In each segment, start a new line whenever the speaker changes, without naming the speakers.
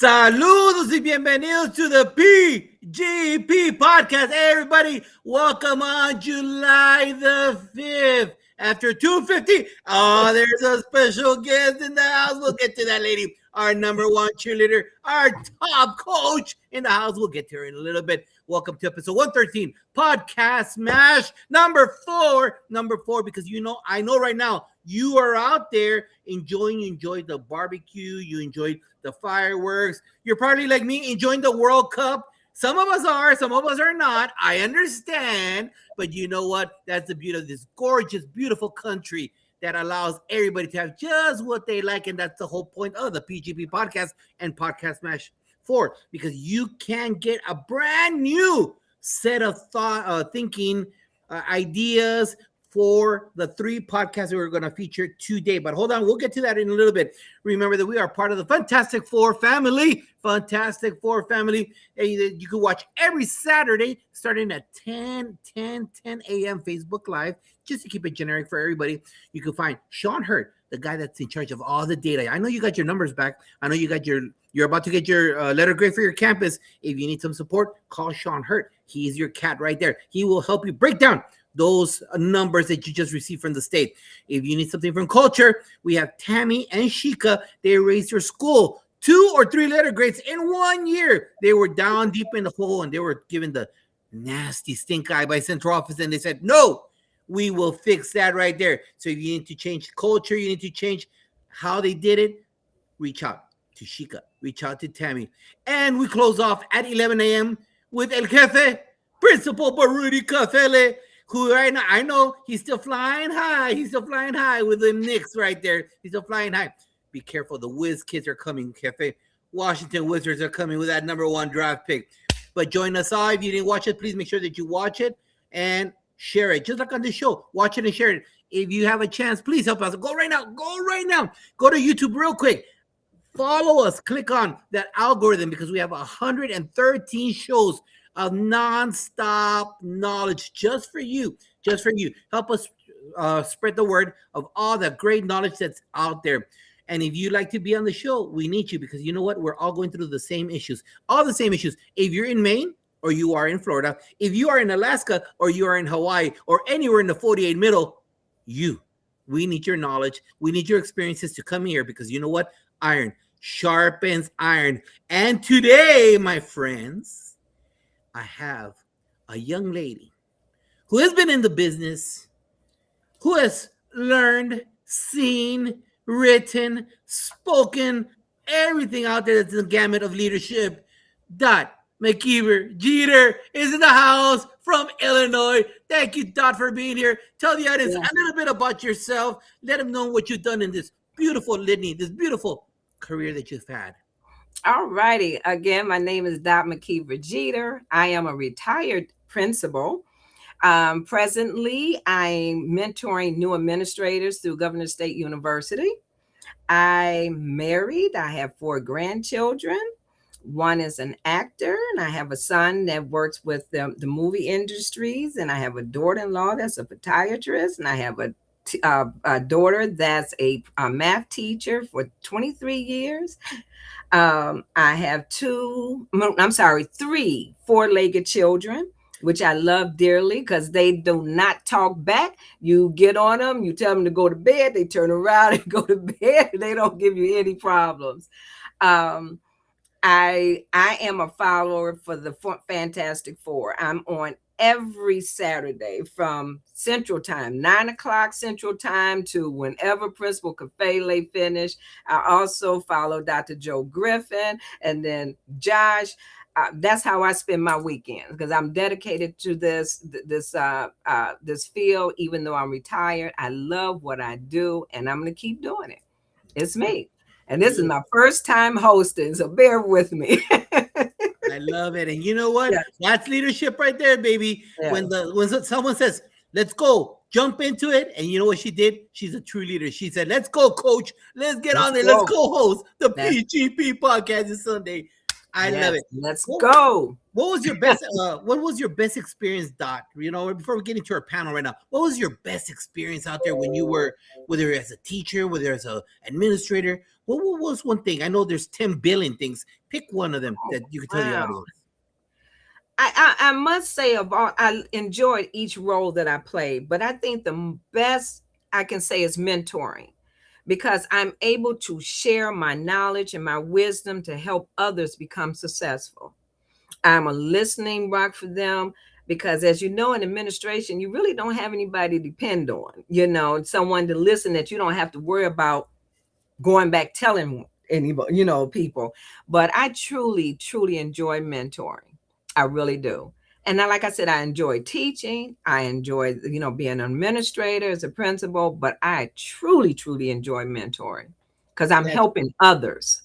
Saludos y bienvenidos to the PGP podcast. Hey, everybody, welcome on July the 5th. After 250, there's a special guest in the house. We'll get to that lady. Our number one cheerleader, our top coach in the house. We'll get to her in a little bit. Welcome to episode 113, Podcast Smash number four, because I know right now you are out there enjoying the barbecue, you enjoyed the fireworks. You're probably like me enjoying the World Cup. Some of us are, some of us are not. I understand, but you know what? That's the beauty of this gorgeous, beautiful country that allows everybody to have just what they like, and that's the whole point of the PGP podcast and Podcast Smash 4, because you can get a brand new set of thinking ideas for the three podcasts that we're going to feature today. But hold on, we'll get to that in a little bit. Remember that we are part of the Fantastic Four family. You can watch every Saturday starting at 10 a.m. Facebook Live, just to keep it generic for everybody. You can find Sean Hurt, the guy that's in charge of all the data. I know you got your numbers back. I know you're about to get your letter grade for your campus. If you need some support, call Sean Hurt. He's your cat right there. He will help you break down those numbers that you just received from the state. If you need something from culture, we have Tammy and Shika. They raised your school 2 or 3 letter grades in 1 year. They were down deep in the hole and they were given the nasty stink eye by central office, and they said, no, we will fix that right there. So if you need to change culture, you need to change how they did it, reach out to Shika, reach out to Tammy. And we close off at 11 a.m. with El Jefe, Principal Baruti Cafele, who right now, I know he's still flying high. He's still flying high with the Knicks right there. He's still flying high. Be careful. The Wiz kids are coming, Jefe. Washington Wizards are coming with that number 1 draft pick. But join us all. If you didn't watch it, please make sure that you watch it and share it. Just like on the show, watch it and share it. If you have a chance, please help us. Go right now. Go to YouTube real quick. Follow us. Click on that algorithm, because we have 113 shows of nonstop knowledge just for you. Help us spread the word of all the great knowledge that's out there. And if you'd like to be on the show, we need you, because you know what? We're all going through the same issues. If you're in Maine or you are in Florida, if you are in Alaska or you are in Hawaii or anywhere in the 48 middle, we need your knowledge. We need your experiences to come here, because you know what? Iron sharpens iron. And today, my friends, I have a young lady who has been in the business, who has learned, seen, written, spoken, everything out there that's in the gamut of leadership. Dot McKeever Jeter is in the house from Illinois. Thank you, Dot, for being here. Tell the audience a little bit about yourself. Let them know what you've done in this beautiful litany, this beautiful career that you've had.
All righty. Again, my name is Dot McKeever Jeter. I am a retired principal. Presently, I'm mentoring new administrators through Governor State University. I'm married. I have 4 grandchildren. One is an actor, and I have a son that works with the movie industries, and I have a daughter-in-law that's a podiatrist, and I have a daughter that's a math teacher for 23 years. I have 3 4-legged children, which I love dearly, because they do not talk back. You get on them, you tell them to go to bed, they turn around and go to bed. They don't give you any problems. I am a follower for the Fantastic Four. I'm on every Saturday from Central Time, 9 o'clock Central Time, to whenever Principal Cafele finish. I also follow Dr. Joe Griffin and then Josh. That's how I spend my weekends, because I'm dedicated to this field. Even though I'm retired, I love what I do, and I'm going to keep doing it. It's me. And this is my first time hosting, so bear with me.
I love it. And you know what? Yeah. That's leadership right there, baby. Yeah. When someone says, let's go, jump into it. And you know what she did? She's a true leader. She said, let's go, coach. Let's get on there. Let's go host the PGP podcast this Sunday. I love
Yes,
it.
let's
What,
go.
what was your best? What was your best experience, Dot? Before we get into our panel right now, what was your best experience out there when you were, whether as a teacher, whether as a administrator? What was one thing? I know there's 10 billion things. Pick one of them that you could tell the
Wow.
audience.
I must say, of all, I enjoyed each role that I played, but I think the best I can say is mentoring, because I'm able to share my knowledge and my wisdom to help others become successful. I'm a listening rock for them because, as you know, in administration, you really don't have anybody to depend on, someone to listen that you don't have to worry about going back telling anybody, people. But I truly, truly enjoy mentoring. I really do. And now, like I said, I enjoy teaching. I enjoy, being an administrator as a principal, but I truly, truly enjoy mentoring because I'm
That's
helping others.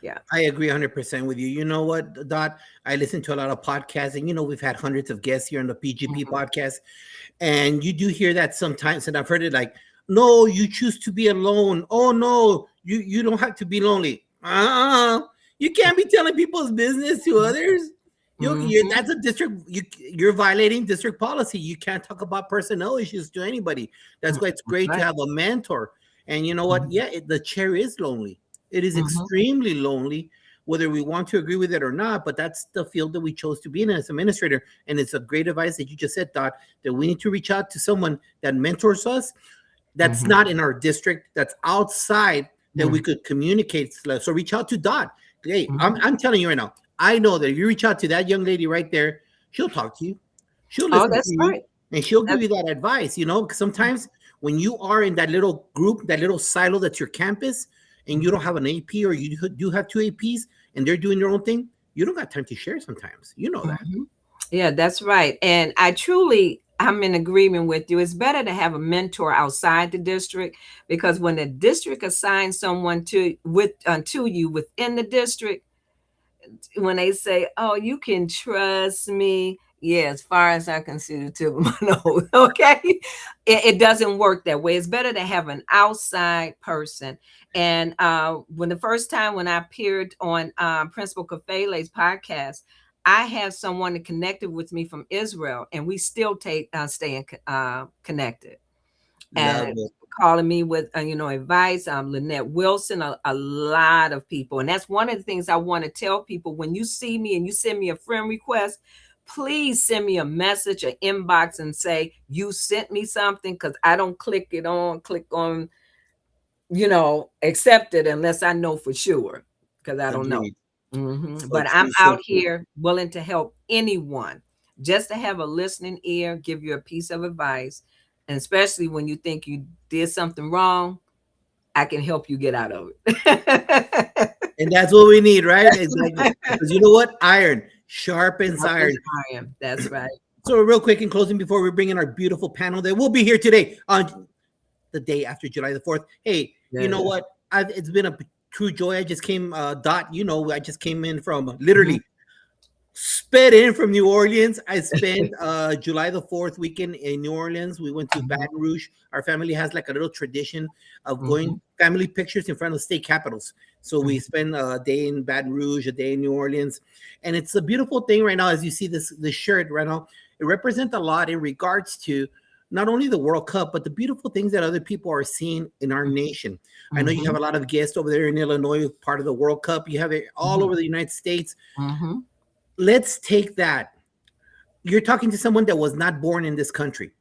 Yeah.
I agree 100% with you. You know what, Dot? I listen to a lot of podcasts, and we've had hundreds of guests here on the PGP
Mhm.
podcast, and you do hear that sometimes, and I've heard it like, "No, you choose to be alone. Oh no, you don't have to be lonely." You can't be telling people's business to others.
Mhm.
That's a district. You're violating district policy. You can't talk about personnel issues to anybody. That's why it's great to
Right.
have a mentor. And you know what?
Mhm.
Yeah, the chair is lonely. It is
Mhm.
extremely lonely, whether we want to agree with it or not. But that's the field that we chose to be in as administrator. And it's a great advice that you just said, Dot, that we need to reach out to someone that mentors us, that's
Mhm.
not in our district, that's outside, that we
Mhm.
could communicate. So reach out to Dot. Hey, I'm,
Mhm.
I'm telling you right now, I know that if you reach out to that young lady right there, she'll talk to you, she'll
Oh,
listen to
that's
you,
right.
and she'll give
That's
you that advice. Because sometimes when you are in that little group, that little silo that's your campus, and you don't have an AP, or you do have two APs, and they're doing their own thing, you don't got time to share sometimes. You know that.
Mhm. Yeah, that's right. And I'm in agreement with you. It's better to have a mentor outside the district, because when the district assigns someone to you within the district, when they say, "Oh, you can trust me," yeah, as far as I can see the tip of my nose, okay, it doesn't work that way. It's better to have an outside person. And when the first time when I appeared on Principal Kafele's podcast, I had someone that connected with me from Israel, and we still stay connected.
Love
And
it.
calling me with advice. Lynette Wilson, a lot of people, and that's one of the things I want to tell people. When you see me and you send me a friend request, please send me a message, an inbox, and say you sent me something, because I don't click on accept it unless I know for sure, because I don't know.
Agreed. So
But I'm
true. So
out
true.
here willing to help anyone, just to have a listening ear, give you a piece of advice. And especially when you think you did something wrong, I can help you get out of it.
And that's what we need, right? Exactly. Because you know what? Iron sharpens iron.
I am. That's right.
So, real quick in closing, before we bring in our beautiful panel that will be here today on the day after July the 4th. Hey, you know
Yeah.
what? It's been a true joy. I just came, Dot, I just came in from
Mhm.
literally sped in from New Orleans. I spent July the 4th weekend in New Orleans. We went to
Mhm.
Baton Rouge. Our family has like a little tradition of going
Mhm.
family pictures in front of state capitals. So we
Mhm.
spend a day in Baton Rouge, a day in New Orleans, and it's a beautiful thing right now. As you see this shirt right now, it represents a lot in regards to not only the World Cup, but the beautiful things that other people are seeing in our nation. I know you have
Mhm.
a lot of guests over there in Illinois, part of the World Cup. You have it all
Mhm.
over the United States.
Mhm.
Let's take that. You're talking to someone that was not born in this country.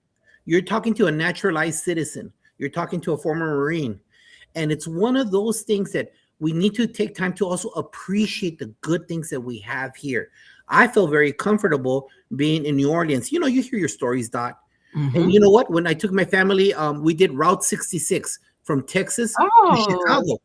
You're talking to a naturalized citizen. You're talking to a former Marine. And it's one of those things that we need to take time to also appreciate the good things that we have here. I feel very comfortable being in New Orleans. You hear your stories, Dot. And
Mhm.
you know what? When I took my family, we did Route 66 from Texas to
Oh.
Chicago.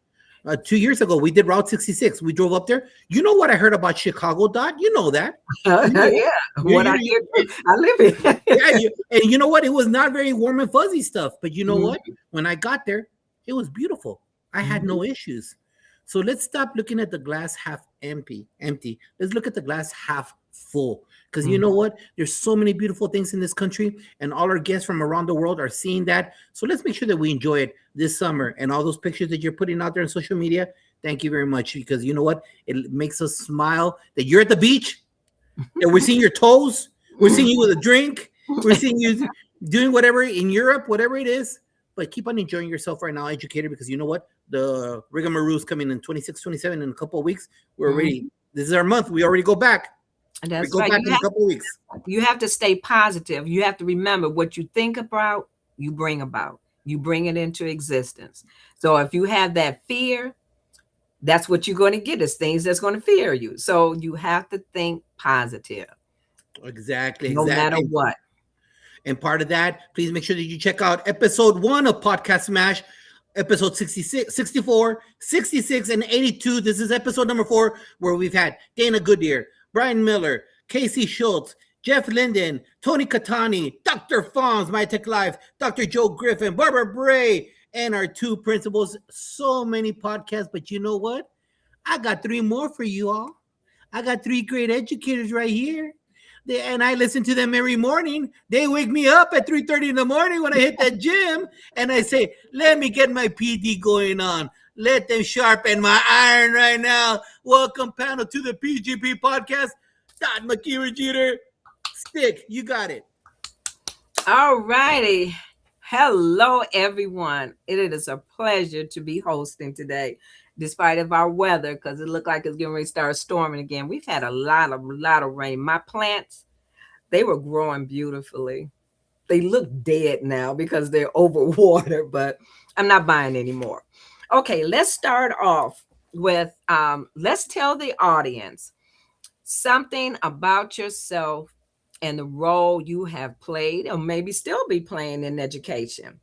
2 years ago, we did Route 66. We drove up there. You know what I heard about Chicago, Dot? You know that. You know that.
Yeah. What I hear too. I live
Yeah,
it.
and you know what? It was not very warm and fuzzy stuff, but you know what?
Mhm.
When I got there, it was beautiful. I had
Mhm.
no issues. So let's stop looking at the glass half empty. Let's look at the glass half full. Because you know
Mhm.
what? There's so many beautiful things in this country, and all our guests from around the world are seeing that. So let's make sure that we enjoy it this summer. And all those pictures that you're putting out there on social media, Thank you very much, because you know what? It makes us smile that you're at the beach, and we're seeing your toes. We're seeing you with a drink. We're seeing you doing whatever in Europe, whatever it is. But keep on enjoying yourself right now, educator, because you know what? The rigmarole is coming in 26, 27 in a couple of weeks. We're already, this is our month. We already go back.
That's
we go
right.
back in a couple of weeks.
You have to stay positive. You have to remember what you think about, you bring about. You bring it into existence. So if you have that fear, that's what you're going to get, is things that's going to fear you. So you have to think positive.
Exactly.
No matter what.
And part of that, please make sure that you check out episode 1 of Podcast Smash, episode 66, 64, 66, and 82. This is episode number 4, where we've had Dana Goodyear, Brian Miller, Casey Schultz, Jeff Linden, Tony Catani, Dr. Fonz, My Tech Life, Dr. Joe Griffin, Barbara Bray, and our 2 principals. So many podcasts, but you know what? I got 3 more for you all. I got 3 great educators right here. And I listen to them every morning. They wake me up at 3:30 in the morning when I hit that gym, and I say, let me get my PD going on. Let them sharpen my iron right now. Welcome, panel, to the PGP podcast. Dot McKeever Jeter. Stick, you got it.
All righty. Hello, everyone. It is a pleasure to be hosting today, despite of our weather, because it looked like it's getting ready to start storming again. We've had a lot of rain. My plants, they were growing beautifully. They look dead now because they're over water, but I'm not buying anymore. Okay, let's start off with, let's tell the audience something about yourself and the role you have played or maybe still be playing in education.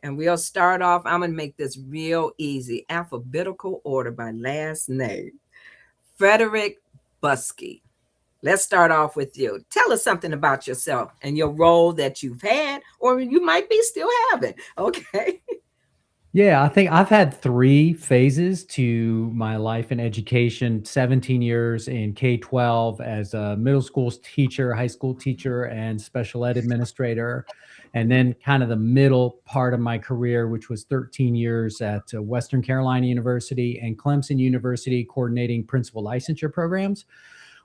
And we'll start off, I'm going to make this real easy, alphabetical order by last name. Frederick Buskey. Let's start off with you. Tell us something about yourself and your role that you've had, or you might be still having. Okay.
Yeah, I think I've had 3 phases to my life in education: 17 years in K-12 as a middle school teacher, high school teacher, and special ed administrator. And then kind of the middle part of my career, which was 13 years at Western Carolina University and Clemson University, coordinating principal licensure programs,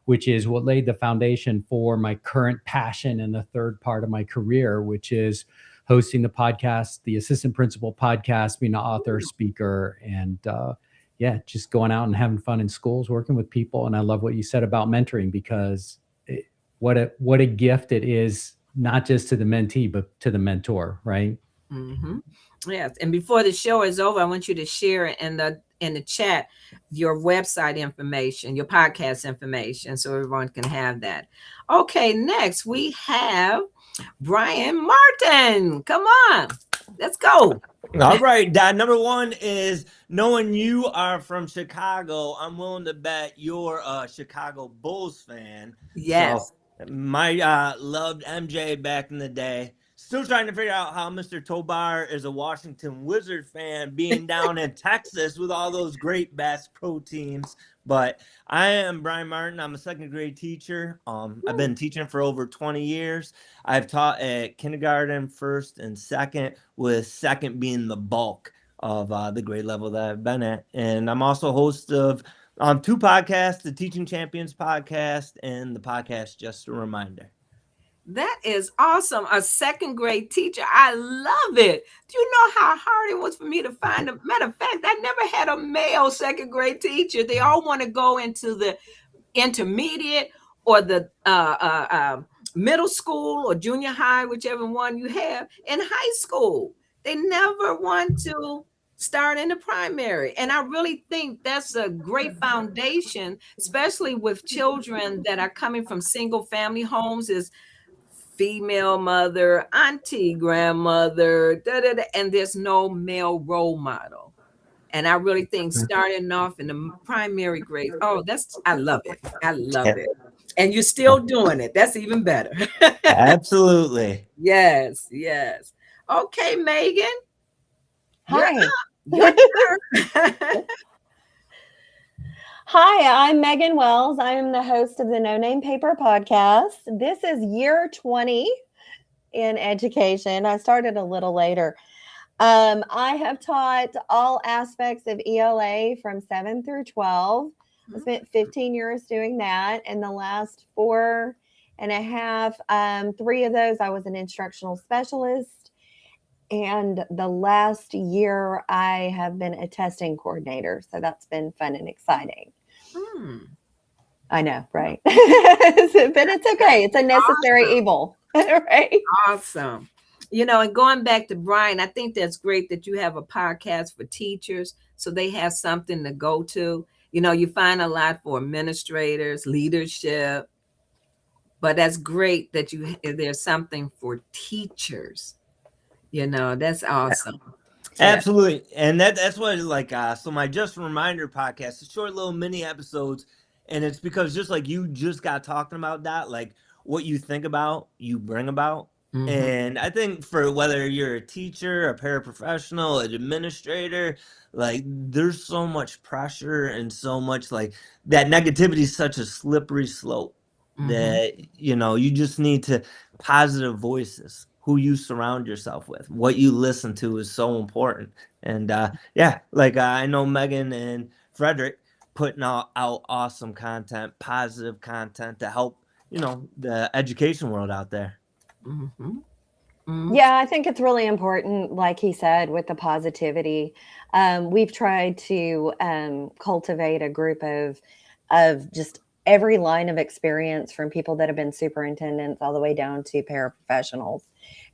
which is what laid the foundation for my current passion in the third part of my career, which is hosting the podcast, the Assistant Principal Podcast, being an author, speaker, and just going out and having fun in schools, working with people. And I love what you said about mentoring, because what a gift it is, not just to the mentee, but to the mentor, right?
Mm-hmm. Yes. And before the show is over, I want you to share in the chat your website information, your podcast information, so everyone can have that. Okay, next we have Brian Martin. Come on, let's go.
All right, Dad. Number 1 is, knowing you are from Chicago, I'm willing to bet you're a Chicago Bulls fan.
Yes.
So, my loved MJ back in the day. Still trying to figure out how Mr. Tobar is a Washington Wizard fan, being down in Texas with all those great Bass Pro teams. But I am Brian Martin. I'm a 2nd grade teacher. I've been teaching for over 20 years. I've taught at kindergarten, 1st and 2nd, with 2nd being the bulk of the grade level that I've been at. And I'm also host of 2 podcasts, the Teaching Champions podcast and the podcast Just a Reminder.
That is awesome. A 2nd grade teacher. I love it. Do you know how hard it was for me to find a matter of fact, I never had a male 2nd grade teacher. They all want to go into the intermediate or the middle school or junior high, whichever one you have, in high school. They never want to start in the primary. And I really think that's a great foundation, especially with children that are coming from single family homes, is female mother, auntie, grandmother, and there's no male role model. And I really think starting off in the primary grade, I love it. I love it. And you're still doing it. That's even better.
Absolutely.
Yes. Okay, Megan.
Hi.
Your turn.
Hi, I'm Megan Wells. I am the host of the No Name Paper podcast. This is year 20 in education. I started a little later. I have taught all aspects of ELA from 7 through 12. I spent 15 years doing that. And the last 4.5, 3 of those, I was an instructional specialist. And the last year, I have been a testing coordinator. So that's been fun and exciting. I know, right? But it's okay. It's a necessary evil, right?
Awesome. And going back to Brian, I think that's great that you have a podcast for teachers so they have something to go to. You find a lot for administrators, leadership, but that's great that there's something for teachers. That's awesome.
Absolutely. And that's what so my Just a Reminder podcast is short little mini episodes. And it's because just like you just got talking about that, like what you think about, you bring about.
Mhm.
And I think for whether you're a teacher, a paraprofessional, an administrator, like there's so much pressure and so much like that negativity is such a slippery slope that, you just need to positive voices. Who you surround yourself with, what you listen to is so important. And I know Megan and Frederick putting out awesome content, positive content to help, the education world out there.
Yeah, I think it's really important, like he said, with the positivity. We've tried to cultivate a group of just every line of experience, from people that have been superintendents all the way down to paraprofessionals,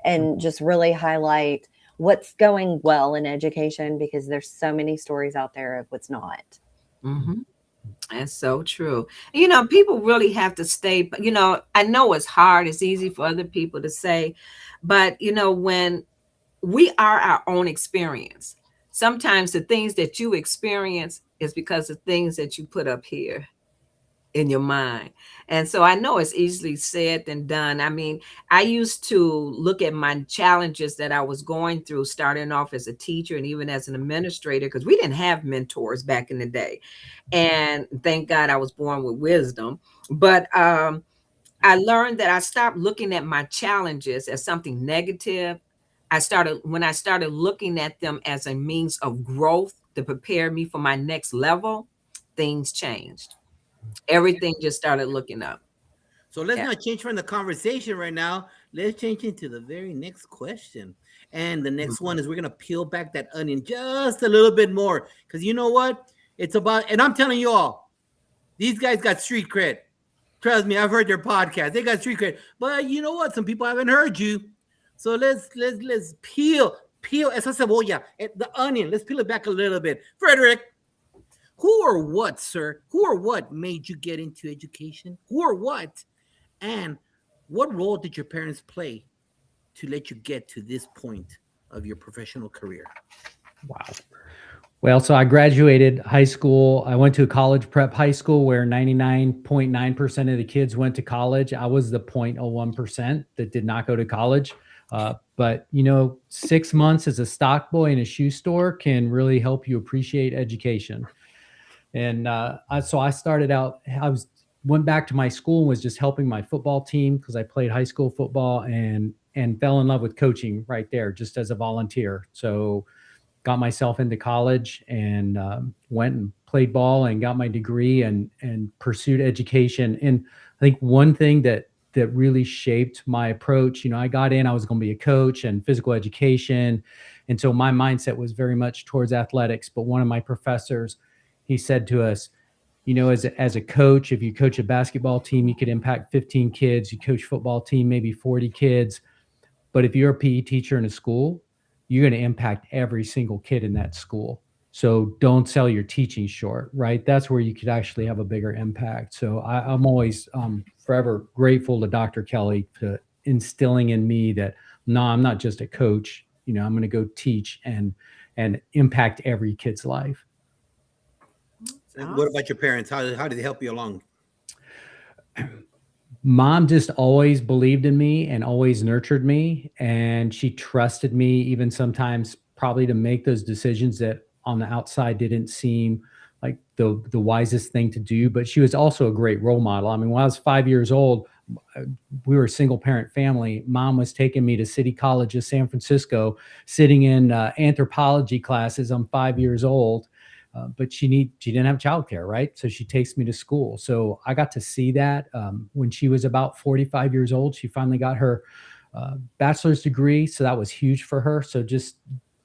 and just really highlight what's going well in education, because there's so many stories out there of what's not.
That's so true. People really have to stay, I know it's hard. It's easy for other people to say, but when we are our own experience, sometimes the things that you experience is because of things that you put up here in your mind. And so I know it's easily said than done. I mean, I used to look at my challenges that I was going through, starting off as a teacher and even as an administrator, because we didn't have mentors back in the day. And thank God I was born with wisdom. But I learned that I stopped looking at my challenges as something negative. When I started looking at them as a means of growth to prepare me for my next level, things changed. Everything just started looking up.
So let's not change from the conversation right now. Let's change into the very next question. And the next one is, we're going to peel back that onion just a little bit more. Because you know what? It's about, and I'm telling you all, these guys got street cred. Trust me, I've heard their podcast. They got street cred. But you know what? Some people haven't heard you. So let's peel esa cebolla, the onion. Let's peel it back a little bit. Frederick, who or what, sir? Who or what made you get into education? Who or what? And what role did your parents play to let you get to this point of your professional career?
Wow. Well, so I graduated high school. I went to a college prep high school where 99.9% of the kids went to college. I was the 0.01% that did not go to college. But 6 months as a stock boy in a shoe store can really help you appreciate education. And so I started out, went back to my school and was just helping my football team, because I played high school football, and fell in love with coaching right there, just as a volunteer. So got myself into college and went and played ball and got my degree and pursued education. And I think one thing that really shaped my approach, I got in, I was going to be a coach and physical education. And so my mindset was very much towards athletics. But one of my professors, he said to us, as a coach, if you coach a basketball team, you could impact 15 kids. You coach football team, maybe 40 kids. But if you're a PE teacher in a school, you're going to impact every single kid in that school. So don't sell your teaching short, right? That's where you could actually have a bigger impact. So I'm always forever grateful to Dr. Kelly for instilling in me that, no, I'm not just a coach. I'm going to go teach and impact every kid's life.
And what about your parents? How did they help you along?
Mom just always believed in me and always nurtured me. And she trusted me, even sometimes probably to make those decisions that on the outside didn't seem like the wisest thing to do. But she was also a great role model. I mean, when I was 5 years old, we were a single parent family. Mom was taking me to City College of San Francisco, sitting in anthropology classes. I'm 5 years old, but she didn't have childcare, right? So she takes me to school. So I got to see that when she was about 45 years old. She finally got her bachelor's degree. So that was huge for her. So just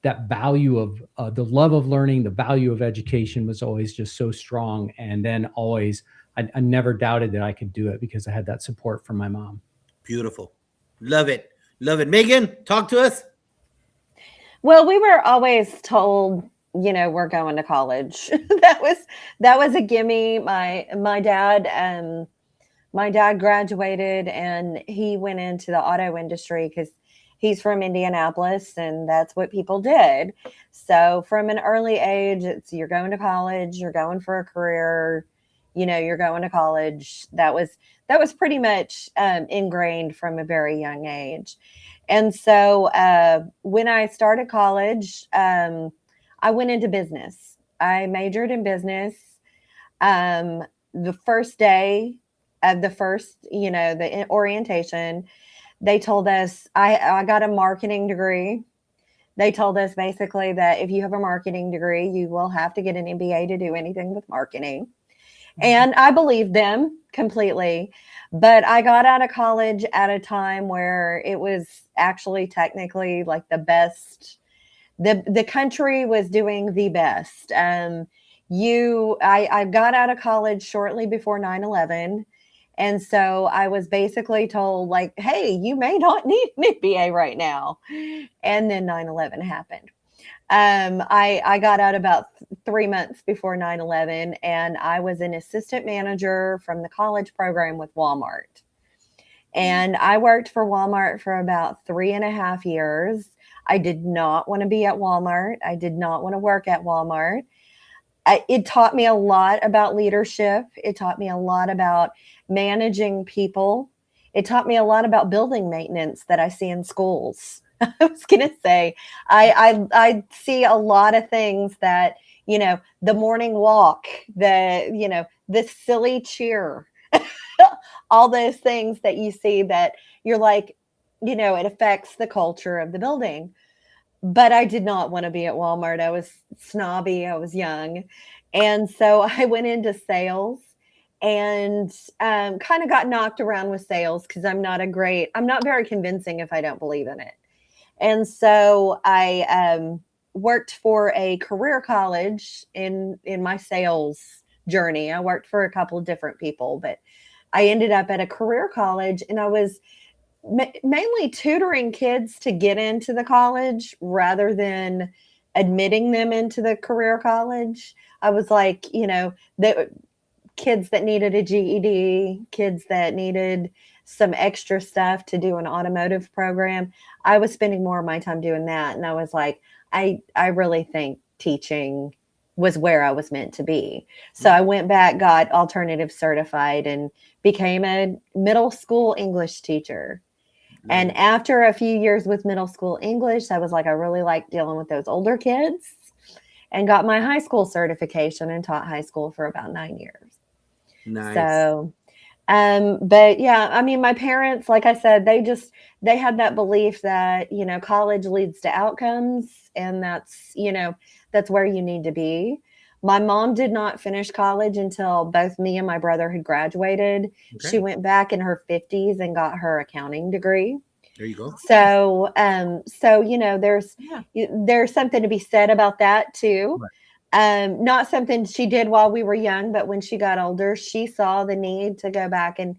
that value of the love of learning, the value of education was always just so strong. And then always, I never doubted that I could do it because I had that support from my mom.
Beautiful. Love it. Love it. Megan, talk to us.
Well, we were always told, we're going to college. that was a gimme. My dad graduated and he went into the auto industry because he's from Indianapolis and that's what people did. So from an early age, it's you're going to college, you're going for a career, you're going to college. That was pretty much ingrained from a very young age. And so when I started college, I went into business. I majored in business. The first day of the orientation, they told us I got a marketing degree. They told us basically that if you have a marketing degree, you will have to get an MBA to do anything with marketing. And I believed them completely. But I got out of college at a time where it was actually technically like the best. The country was doing the best. I got out of college shortly before 9/11. And so I was basically told, like, hey, you may not need an MBA right now. And then 9/11 happened. I got out about 3 months before 9/11, and I was an assistant manager from the college program with Walmart. And I worked for Walmart for about 3.5 years. I did not want to be at Walmart. I did not want to work at Walmart. It taught me a lot about leadership. It taught me a lot about managing people. It taught me a lot about building maintenance that I see in schools. I was going to say, I see a lot of things that, the morning walk, the silly cheer, all those things that you see that you're like, it affects the culture of the building. But I did not want to be at Walmart. I was snobby. I was young. And so I went into sales and kind of got knocked around with sales because I'm not very convincing if I don't believe in it. And so I worked for a career college in my sales journey. I worked for a couple of different people, but I ended up at a career college and I was mainly tutoring kids to get into the college rather than admitting them into the career college. I was like, the kids that needed a GED, kids that needed some extra stuff to do an automotive program. I was spending more of my time doing that. And I was like, I really think teaching was where I was meant to be. So I went back, got alternative certified and became a middle school English teacher. And after a few years with middle school English, I was like, I really like dealing with those older kids and got my high school certification and taught high school for about 9 years.
Nice.
So, but yeah, I mean, my parents, like I said, they had that belief that, college leads to outcomes and that's where you need to be. My mom did not finish college until both me and my brother had graduated. Okay. She went back in her 50s and got her accounting degree.
There you go.
So, there's something to be said about that too. Right. Not something she did while we were young, but when she got older, she saw the need to go back and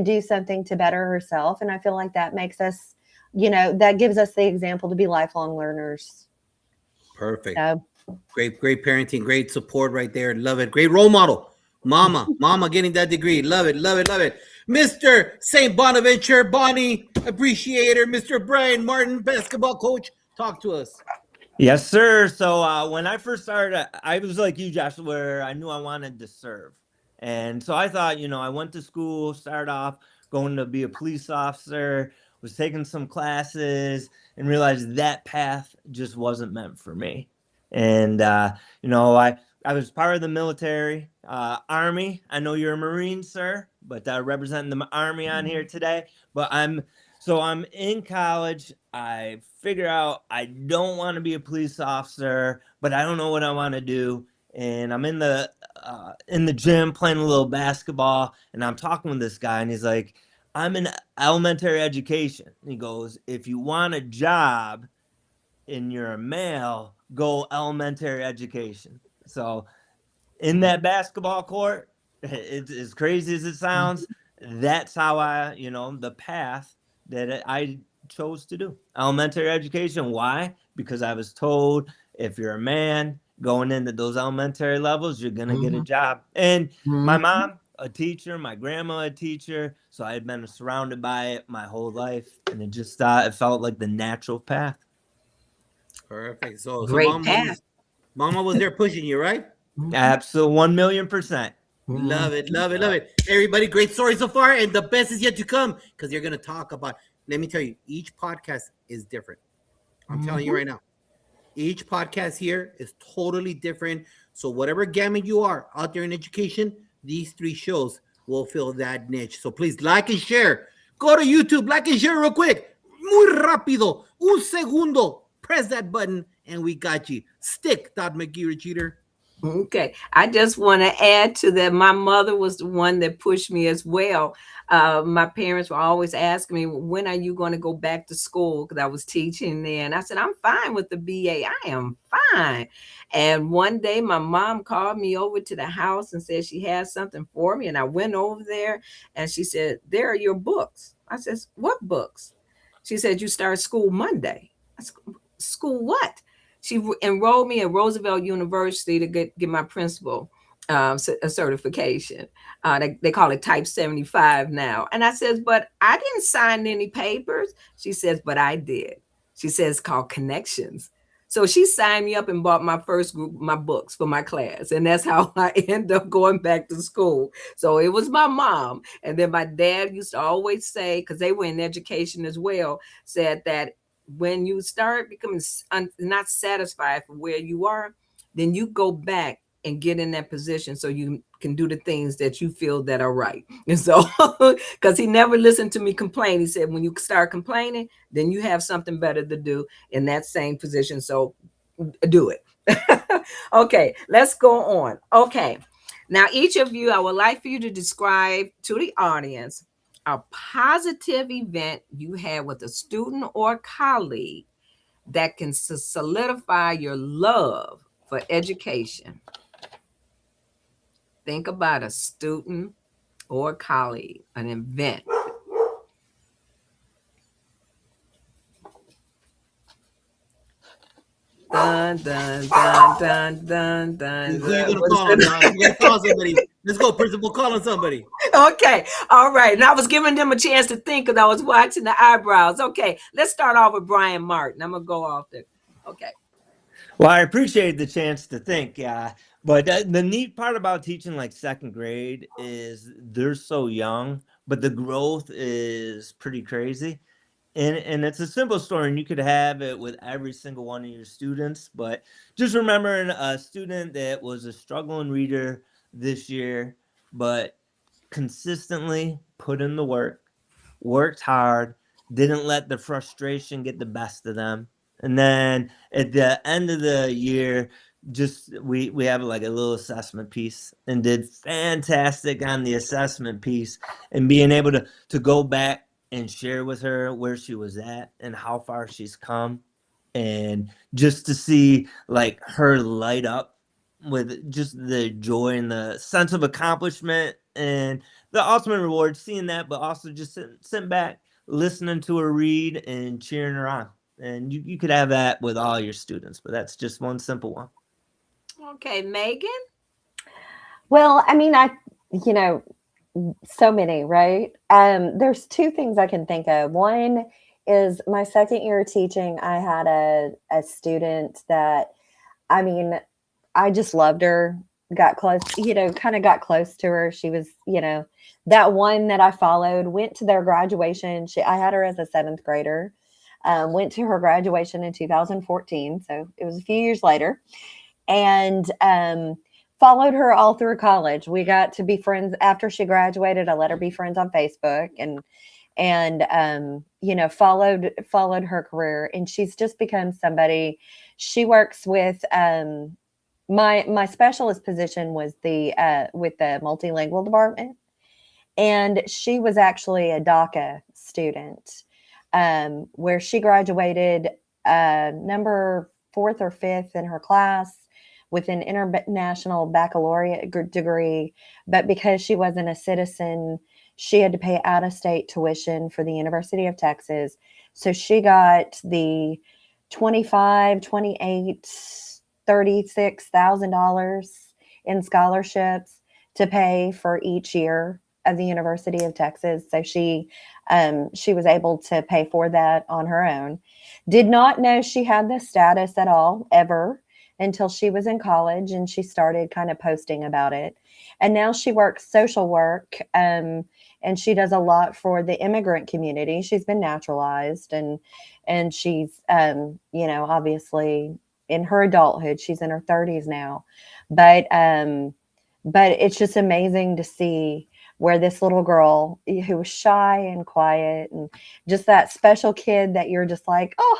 do something to better herself. And I feel like that makes us, that gives us the example to be lifelong learners.
Perfect. So, Great parenting, great support right there. Love it. Great role model. Mama getting that degree. Love it. Mr. St. Bonaventure, Bonnie Appreciator, Mr. Brian Martin, basketball coach. Talk to us.
Yes, sir. So when I first started, I was like you, Josh, where I knew I wanted to serve. And so I thought, I went to school, started off going to be a police officer, was taking some classes, and realized that path just wasn't meant for me. And, I I was part of the military, Army. I know you're a Marine, sir, but representing the Army on here today. But I'm in college. I figure out I don't want to be a police officer, but I don't know what I want to do. And I'm in the gym playing a little basketball, and I'm talking with this guy, and he's like, "I'm in elementary education." And he goes, "If you want a job and you're a male, go elementary education." So in that basketball court, it's as crazy as it sounds. That's how the path that I chose to do. Elementary education. Why? Because I was told if you're a man going into those elementary levels, you're going to get a job. And my mom, a teacher, my grandma, a teacher. So I had been surrounded by it my whole life. And it just, it felt like the natural path.
Perfect. So
Great path.
Mama was there pushing you, right?
Absolutely, 1,000,000%.
Love it, love it, love it. Everybody, great story so far, and the best is yet to come because you're going to talk about. Let me tell you, each podcast is different. I'm telling you right now, each podcast here is totally different. So whatever gamut you are out there in education, these 3 shows will fill that niche. So please like and share. Go to YouTube, like and share real quick. Muy rápido, un segundo. Press that button, and we got you. Stick, Todd McGee, Cheater.
Okay. I just want to add to that. My mother was the one that pushed me as well. My parents were always asking me, when are you going to go back to school? Because I was teaching then. I said, I'm fine with the BA. I am fine. And one day my mom called me over to the house and said she had something for me. And I went over there and she said, there are your books. I said, what books? She said, you start school Monday. I said, school what? She enrolled me at Roosevelt University to get my principal a certification. They call it Type 75 now. And I says, but I didn't sign any papers. She says, but I did. She says, called Connections. So she signed me up and bought my first group, my books for my class. And that's how I ended up going back to school. So it was my mom. And then my dad used to always say, because they were in education as well, said that when you start becoming not satisfied for where you are, then you go back and get in that position so you can do the things that you feel that are right. And so, because he never listened to me complain, he said, when you start complaining, then you have something better to do in that same position. So do it. Okay, let's go on. Okay, now each of you, I would like for you to describe to the audience a positive event you had with a student or colleague that can solidify your love for education. Think about a student or colleague, an event. Dun, dun, dun, dun, dun, dun.
Who are you gonna call on? You gotta call somebody. Let's go, principal. Call on somebody.
Okay, all right. And I was giving them a chance to think because I was watching the eyebrows. Okay, let's start off with Brian Martin. I'm gonna go off there. Okay.
Well, I appreciate the chance to think, yeah. But the neat part about teaching like 2nd grade is they're so young, but the growth is pretty crazy. And it's a simple story, and you could have it with every single one of your students. But just remembering a student that was a struggling reader this year, but consistently put in the work, worked hard, didn't let the frustration get the best of them. And then at the end of the year, just we have like a little assessment piece and did fantastic on the assessment piece, and being able to go back and share with her where she was at and how far she's come, and just to see like her light up with just the joy and the sense of accomplishment and the ultimate reward, seeing that, but also just sitting back, listening to her read and cheering her on. And you could have that with all your students, but that's just one simple one.
Okay, Megan.
Well, I mean, so many, right? There's 2 things I can think of. One is my 2nd year teaching. I had a student that, I mean, I just loved her, got close, kind of got close to her. She was, that one that I followed, went to their graduation. I had her as a 7th grader, went to her graduation in 2014. So it was a few years later. And followed her all through college. We got to be friends after she graduated. I let her be friends on Facebook and you know, followed her career, and she's just become somebody. She works with my specialist position was with the multilingual department, and she was actually a DACA student, where she graduated number 4th or 5th in her class with an international baccalaureate degree. But because she wasn't a citizen, she had to pay out-of-state tuition for the University of Texas. So she got the $25,000, $28,000, $36,000 in scholarships to pay for each year of the University of Texas. So she was able to pay for that on her own. Did not know she had this status at all, ever, until she was in college, and she started kind of posting about it. And now she works social work, and she does a lot for the immigrant community. She's been naturalized, and she's, you know, obviously in her adulthood, she's in her 30s now. But it's just amazing to see where this little girl who was shy and quiet and just that special kid that you're just like, oh,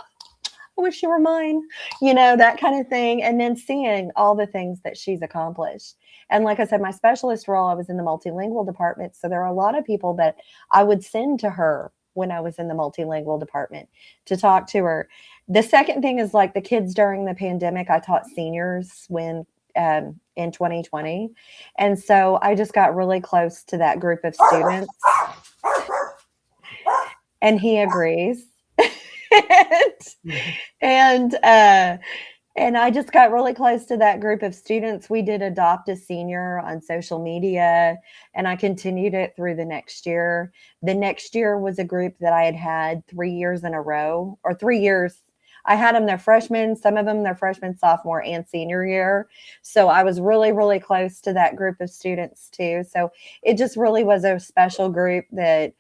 I wish you were mine, you know, that kind of thing. And then seeing all the things that she's accomplished. And like I said, my specialist role, I was in the multilingual department. So there are a lot of people that I would send to her when I was in the multilingual department to talk to her. The second thing is, like, the kids during the pandemic, I taught seniors when in 2020. And so I just got really close to that group of students. And he agrees. and I just got really close to that group of students. We did adopt a senior on social media, and I continued it through the next year. The next year was a group that I had 3 years in a row, or 3 years. I had them their freshmen, some of them their freshman, sophomore, and senior year. So I was really, really close to that group of students too. So it just really was a special group that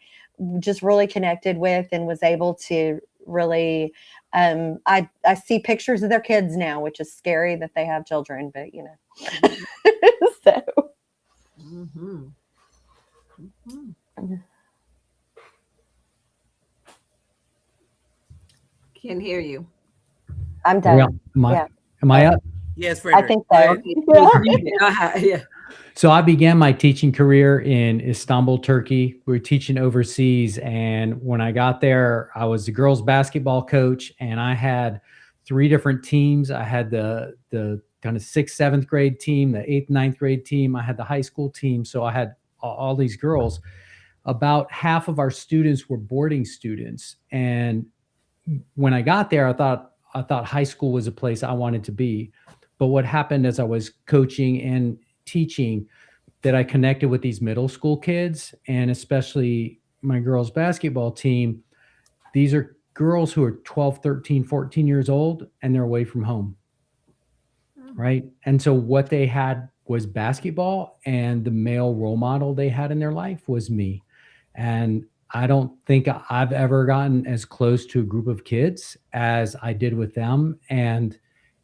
just really connected with and was able to really, I see pictures of their kids now, which is scary that they have children, but you know. So.
Mm-hmm. Mm-hmm. Can't hear you.
I'm done.
Am I up?
Yes, Frederick.
I think so.
Yeah.
So I began my teaching career in Istanbul, Turkey. We were teaching overseas. And when I got there, I was the girls basketball coach, and I had 3 different teams. I had the kind of 6th, 7th grade team, the 8th, 9th grade team. I had the high school team. So I had all these girls. About half of our students were boarding students. And when I got there, I thought high school was a place I wanted to be. But what happened as I was coaching and teaching, that I connected with these middle school kids, and especially my girls basketball team. These are girls who are 12, 13, 14 years old, and they're away from home. Right. And so what they had was basketball, and the male role model they had in their life was me. And I don't think I've ever gotten as close to a group of kids as I did with them. And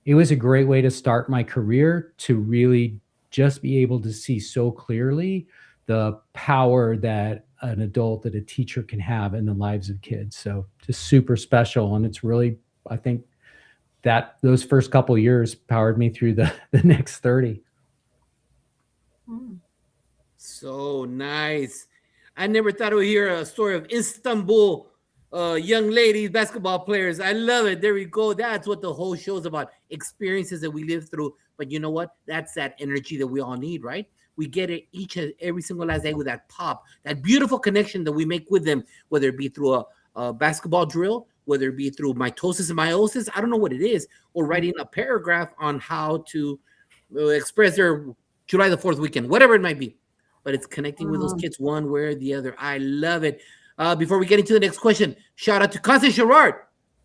it was a great way to start my career, to really just be able to see so clearly the power that an adult, that a teacher can have in the lives of kids. So just super special. And it's really, I think that those first couple of years powered me through the next 30.
So nice. I never thought I would hear a story of Istanbul young ladies, basketball players. I love it. There we go. That's what the whole show is about. Experiences that we live through. But you know what? That's that energy that we all need, right? We get it each and every single last day with that pop, that beautiful connection that we make with them, whether it be through a basketball drill, whether it be through mitosis and meiosis, I don't know what it is, or writing a paragraph on how to express their July the 4th weekend, whatever it might be. But it's connecting with those kids one way or the other. I love it. Before we get into the next question, shout out to Constance Gerard.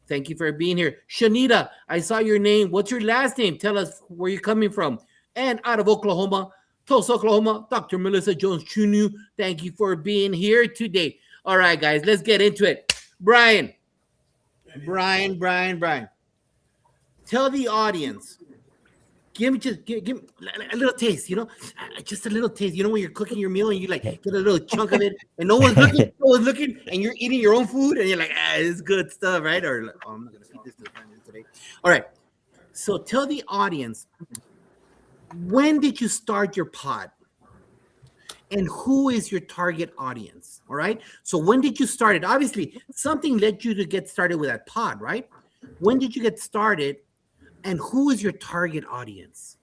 Thank you for being here. Shanita, I saw your name. What's your last name? Tell us where you're coming from. And out of Oklahoma, Tulsa, Oklahoma, Dr. Melissa Jones Jr. Thank you for being here today. All right, guys, let's get into it. Brian. Tell the audience give me a little taste, just a little taste. You know, when you're cooking your meal and you like get a little chunk of it, and no one's looking, and you're eating your own food, and you're like, it's good stuff, right? Or like, I'm not gonna feed this to the family today. All right. So tell the audience, when did you start your pod? And who is your target audience? All right. So when did you start it? Obviously, something led you to get started with that pod, right? When did you get started? And who is your target audience?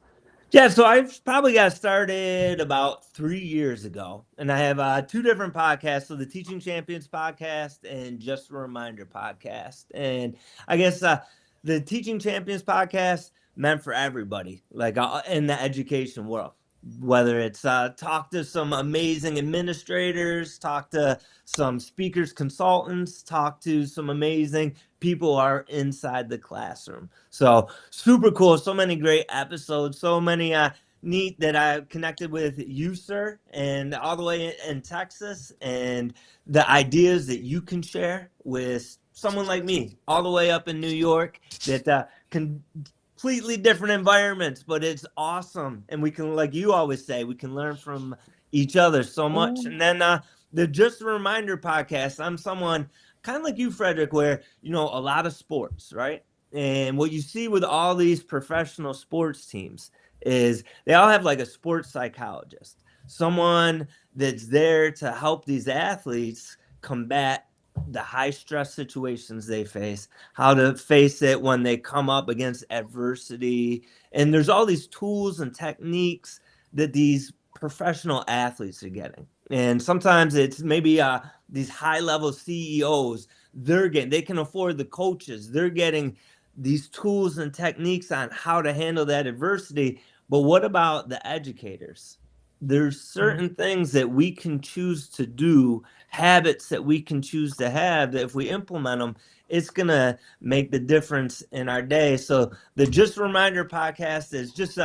Yeah, so I've probably got started about 3 years ago, and I have 2 different podcasts. So the Teaching Champions podcast and Just a Reminder podcast. And I guess the Teaching Champions podcast meant for everybody, like in the education world. Whether it's talk to some amazing administrators, talk to some speakers, consultants, talk to some amazing people who are inside the classroom. So super cool. So many great episodes, so many neat that I connected with you, sir, and all the way in Texas, and the ideas that you can share with someone like me, all the way up in New York, that can completely different environments, but it's awesome. And we can, like you always say, we can learn from each other so much. And then the Just a Reminder podcast, I'm someone kind of like you, Frederick, where, a lot of sports, right? And what you see with all these professional sports teams is they all have like a sports psychologist, someone that's there to help these athletes combat the high stress situations they face, how to face it when they come up against adversity. And there's all these tools and techniques that these professional athletes are getting. And sometimes it's maybe these high level CEOs, they can afford the coaches, they're getting these tools and techniques on how to handle that adversity. But what about the educators? There's certain things that we can choose to do, habits that we can choose to have, that if we implement them, it's going to make the difference in our day. So the Just a Reminder podcast is just,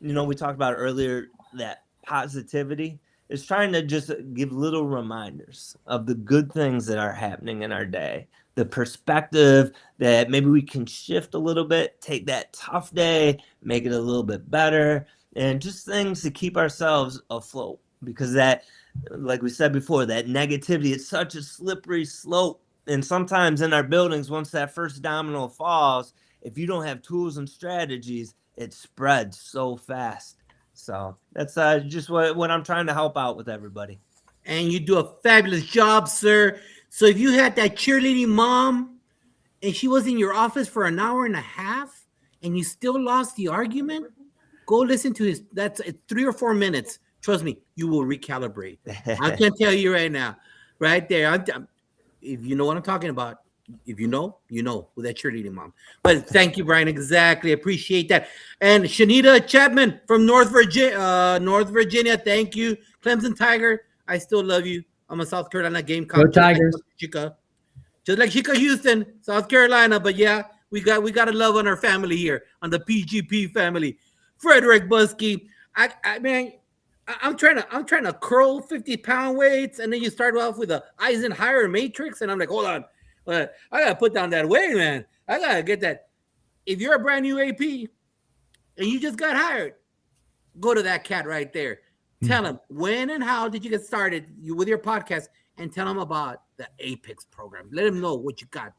we talked about earlier, that positivity is trying to just give little reminders of the good things that are happening in our day, the perspective that maybe we can shift a little bit, take that tough day, make it a little bit better, and just things to keep ourselves afloat. Because that, like we said before, that negativity, it's such a slippery slope. And sometimes in our buildings, once that first domino falls, if you don't have tools and strategies, it spreads so fast. So that's just what I'm trying to help out with everybody.
And you do a fabulous job, sir. So if you had that cheerleading mom and she was in your office for an hour and a half and you still lost the argument, go listen to it's 3 or 4 minutes. Trust me, you will recalibrate. I can tell you right now, right there. If you know what I'm talking about, if you know with that cheerleading mom. But thank you, Brian. Exactly. Appreciate that. And Shanita Chapman from North Virginia. Thank you. Clemson Tiger. I still love you. I'm a South Carolina Gamecock.
Go Tigers.
Just like Chica Houston, South Carolina. But yeah, we got a love on our family here, on the PGP family. Frederick Buskey. I'm trying to curl 50-pound weights, and then you start off with a Eisenhower matrix, and I'm like, hold on, I gotta put down that weight, man. I gotta get that. If you're a brand new AP and you just got hired, go to that cat right there. Tell him when and how did you get started with your podcast, and tell him about the Apex program. Let him know what you got.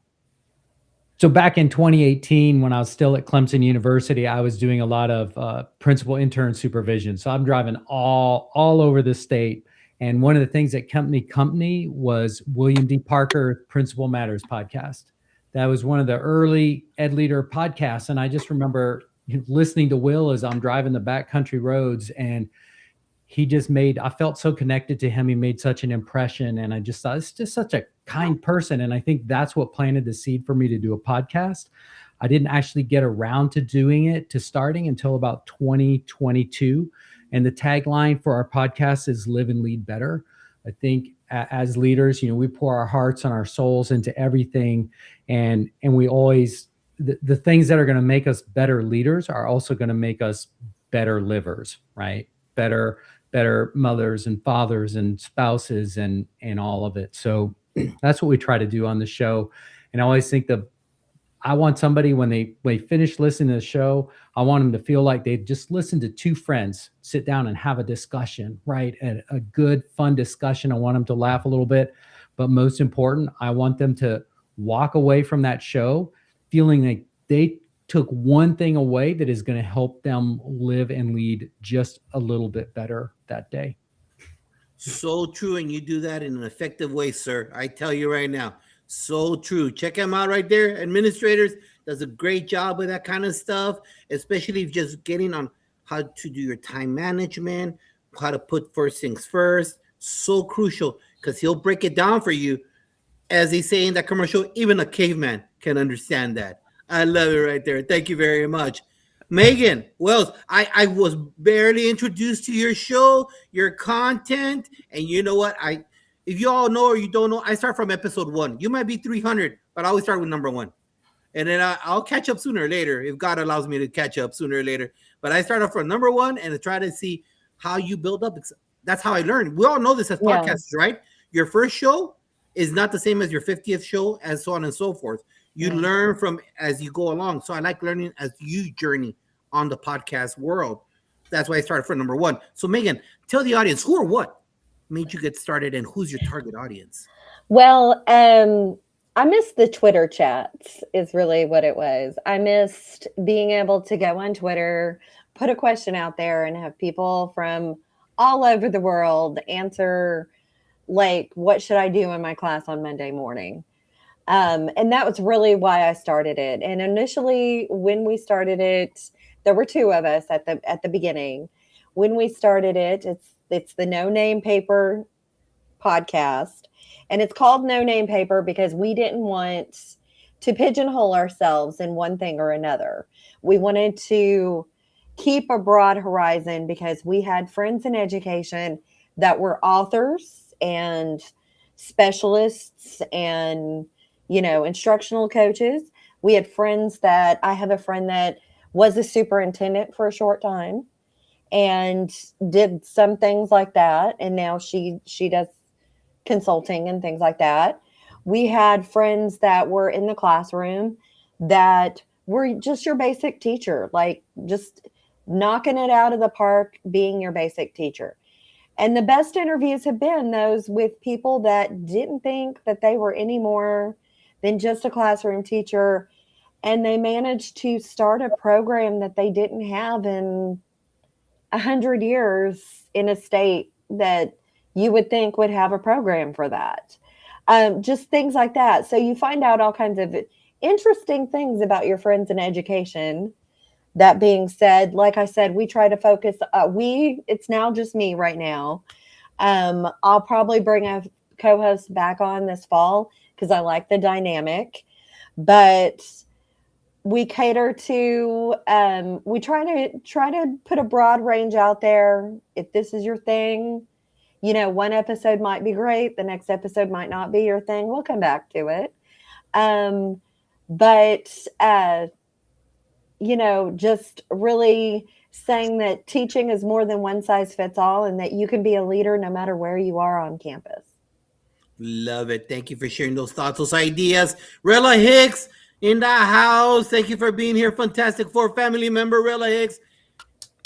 So back in 2018, when I was still at Clemson University, I was doing a lot of principal intern supervision. So I'm driving all over the state. And one of the things that kept me company was William D. Parker Principal Matters podcast. That was one of the early Ed Leader podcasts. And I just remember listening to Will as I'm driving the backcountry roads, and I felt so connected to him. He made such an impression. And I just thought, it's just such a kind person. And I think that's what planted the seed for me to do a podcast. I didn't actually get around to starting until about 2022. And the tagline for our podcast is Live and Lead Better. I think as leaders, we pour our hearts and our souls into everything. And we always, the things that are going to make us better leaders are also going to make us better livers, right? Better mothers and fathers and spouses and all of it. So that's what we try to do on the show. And I always think I want somebody when they finish listening to the show, I want them to feel like they just listened to two friends sit down and have a discussion, right? A good, fun discussion. I want them to laugh a little bit. But most important, I want them to walk away from that show feeling like they took one thing away that is going to help them live and lead just a little bit better that day.
So true, and you do that in an effective way, sir. I tell you right now, so true. Check him out right there. Administrators does a great job with that kind of stuff, especially if just getting on how to do your time management, how to put first things first. So crucial because he'll break it down for you. As they say in that commercial, even a caveman can understand that. I love it right there. Thank you very much. Megan Wells, I was barely introduced to your show, your content, and you know what? If you all know or you don't know, I start from episode 1. You might be 300, but I always start with number 1. And then I'll catch up sooner or later if God allows me to catch up sooner or later. But I start off from number 1 and I try to see how you build up. That's how I learn. We all know this as podcasters, right? Your first show is not the same as your 50th show, and so on and so forth. You learn from as you go along. So I like learning as you journey on the podcast world. That's why I started from number 1. So Megan, tell the audience who or what made you get started and who's your target audience?
Well, I missed the Twitter chats is really what it was. I missed being able to go on Twitter, put a question out there and have people from all over the world answer, like, what should I do in my class on Monday morning? And that was really why I started it. And initially when we started it, there were 2 of us at the beginning. When we started it, it's the No Name Paper podcast. And it's called No Name Paper because we didn't want to pigeonhole ourselves in one thing or another. We wanted to keep a broad horizon because we had friends in education that were authors and specialists and, instructional coaches. We had friends I have a friend that was a superintendent for a short time and did some things like that. And now she does consulting and things like that. We had friends that were in the classroom that were just your basic teacher, like just knocking it out of the park, being your basic teacher. And the best interviews have been those with people that didn't think that they were any more than just a classroom teacher. And they managed to start a program that they didn't have in 100 years in a state that you would think would have a program for that. Just things like that. So you find out all kinds of interesting things about your friends in education. That being said, like I said, we try to focus. It's now just me right now. I'll probably bring a co-host back on this fall because I like the dynamic. But we cater to. We try to put a broad range out there. If this is your thing, one episode might be great. The next episode might not be your thing. We'll come back to it. Just really saying that teaching is more than one size fits all and that you can be a leader no matter where you are on campus.
Love it. Thank you for sharing those thoughts, those ideas. Rella Hicks in the house. Thank you for being here. Fantastic Four family member, Rella Hicks.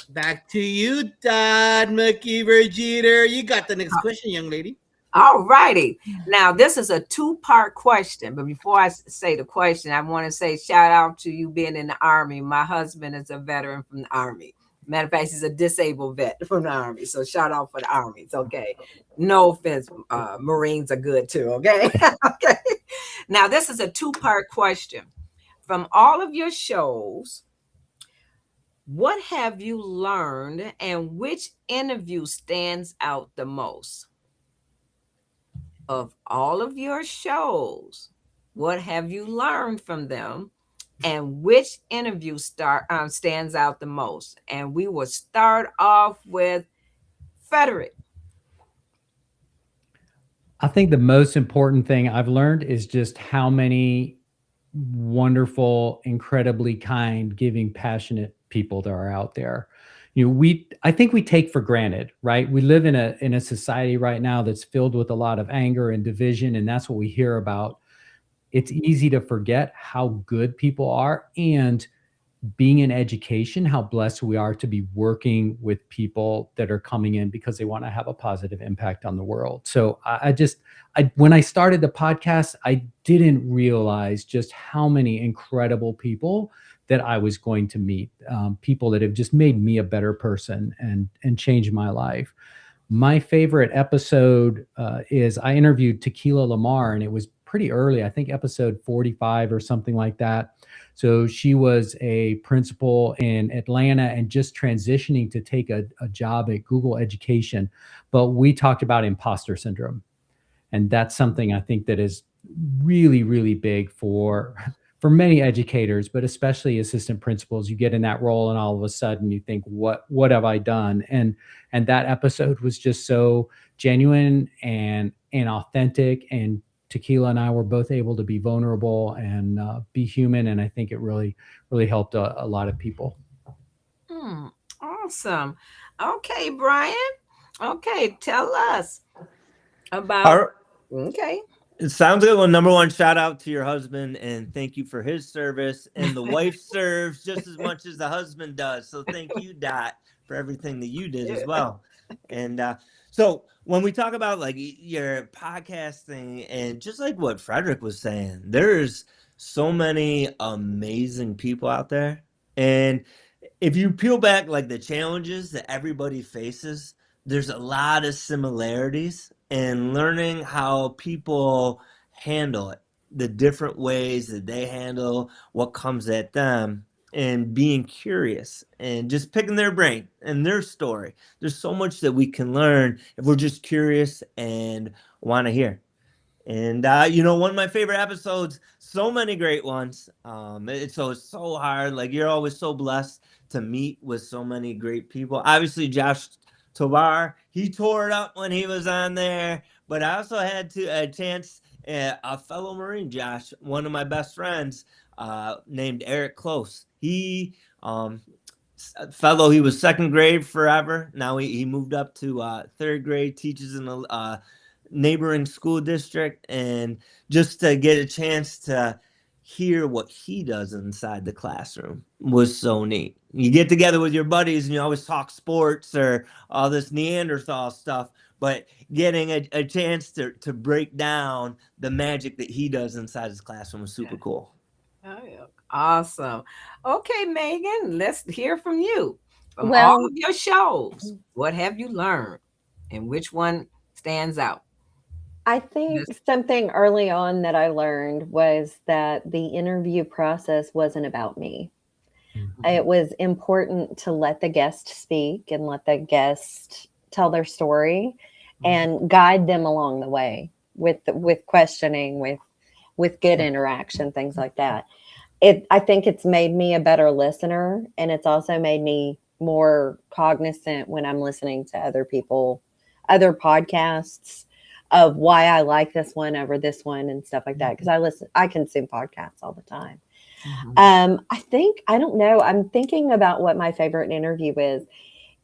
Back to you, Todd McKeever Jeter. You got the next question, young lady.
All righty. Now, this is a 2-part question. But before I say the question, I want to say shout out to you being in the Army. My husband is a veteran from the Army. Matter of fact, he's a disabled vet from the Army. So shout out for the Army. It's okay. No offense. Marines are good too. Okay. Okay. Now, this is a 2-part question. From all of your shows, what have you learned and which interview stands out the most? Of all of your shows, what have you learned from them and which interview stands out the most? And we will start off with Frederick.
I think the most important thing I've learned is just how many wonderful, incredibly kind, giving, passionate people there are out there. I think we take for granted, right? We live in a society right now that's filled with a lot of anger and division, and that's what we hear about. it's easy to forget how good people are, and being in education, how blessed we are to be working with people that are coming in because they want to have a positive impact on the world. So when I started the podcast, I didn't realize just how many incredible people that I was going to meet, people that have just made me a better person and changed my life. My favorite episode is I interviewed Tequila Lamar, and it was pretty early, I think episode 45 or something like that. So she was a principal in Atlanta and just transitioning to take a job at Google Education. But we talked about imposter syndrome. And that's something I think that is really, really big for many educators, but especially assistant principals. You get in that role and all of a sudden you think, what have I done? And that episode was just so genuine and authentic, and Tequila and I were both able to be vulnerable and be human. And I think it really, really helped a lot of people.
Awesome. Okay, Brian. Okay, tell us about. Okay.
It sounds good. Well, number one, shout out to your husband and thank you for his service. And the wife serves just as much as the husband does. So thank you, Dot, for everything that you did as well. And so when we talk about like your podcasting, and just like what Frederick was saying, there's so many amazing people out there. And if you peel back like the challenges that everybody faces, there's a lot of similarities, and learning how people handle it, the different ways that they handle what comes at them, and being curious and just picking their brain and their story. There's so much that we can learn if we're just curious and want to hear. And one of my favorite episodes, so many great ones. It's so hard. Like, you're always so blessed to meet with so many great people. Obviously, Josh Tovar, he tore it up when he was on there. But I also had a chance, a fellow Marine, Josh, one of my best friends, named Eric Close. He he was second grade forever. Now he moved up to third grade, teaches in a neighboring school district, and just to get a chance to hear what he does inside the classroom was so neat. You get together with your buddies and you always talk sports or all this Neanderthal stuff, but getting a chance to break down the magic that he does inside his classroom was super cool.
Oh, yeah. Awesome. Okay, Megan, let's hear from you. From
Well-
all of your shows, what have you learned and which one stands out?
I think something early on that I learned was that the interview process wasn't about me. It was important to let the guest speak and let the guest tell their story and guide them along the way with questioning, with good interaction, things like that. I think it's made me a better listener, and it's also made me more cognizant when I'm listening to other podcasts, of why I like this one over this one and stuff like that. Because I consume podcasts all the time. I don't know. I'm thinking about what my favorite interview is.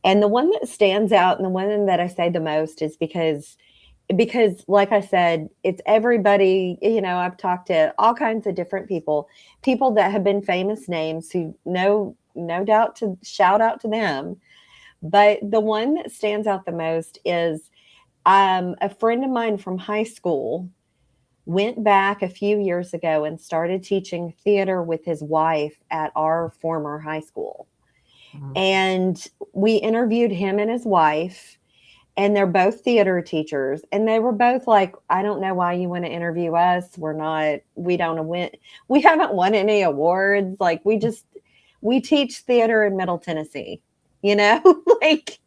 And the one that stands out and the one that I say the most is because like I said, it's everybody, I've talked to all kinds of different people that have been famous names who no doubt to shout out to them. But the one that stands out the most is a friend of mine from high school went back a few years ago and started teaching theater with his wife at our former high school. And we interviewed him and his wife, and they're both theater teachers. And they were both like, I don't know why you want to interview us. We haven't won any awards. Like, we teach theater in Middle Tennessee, like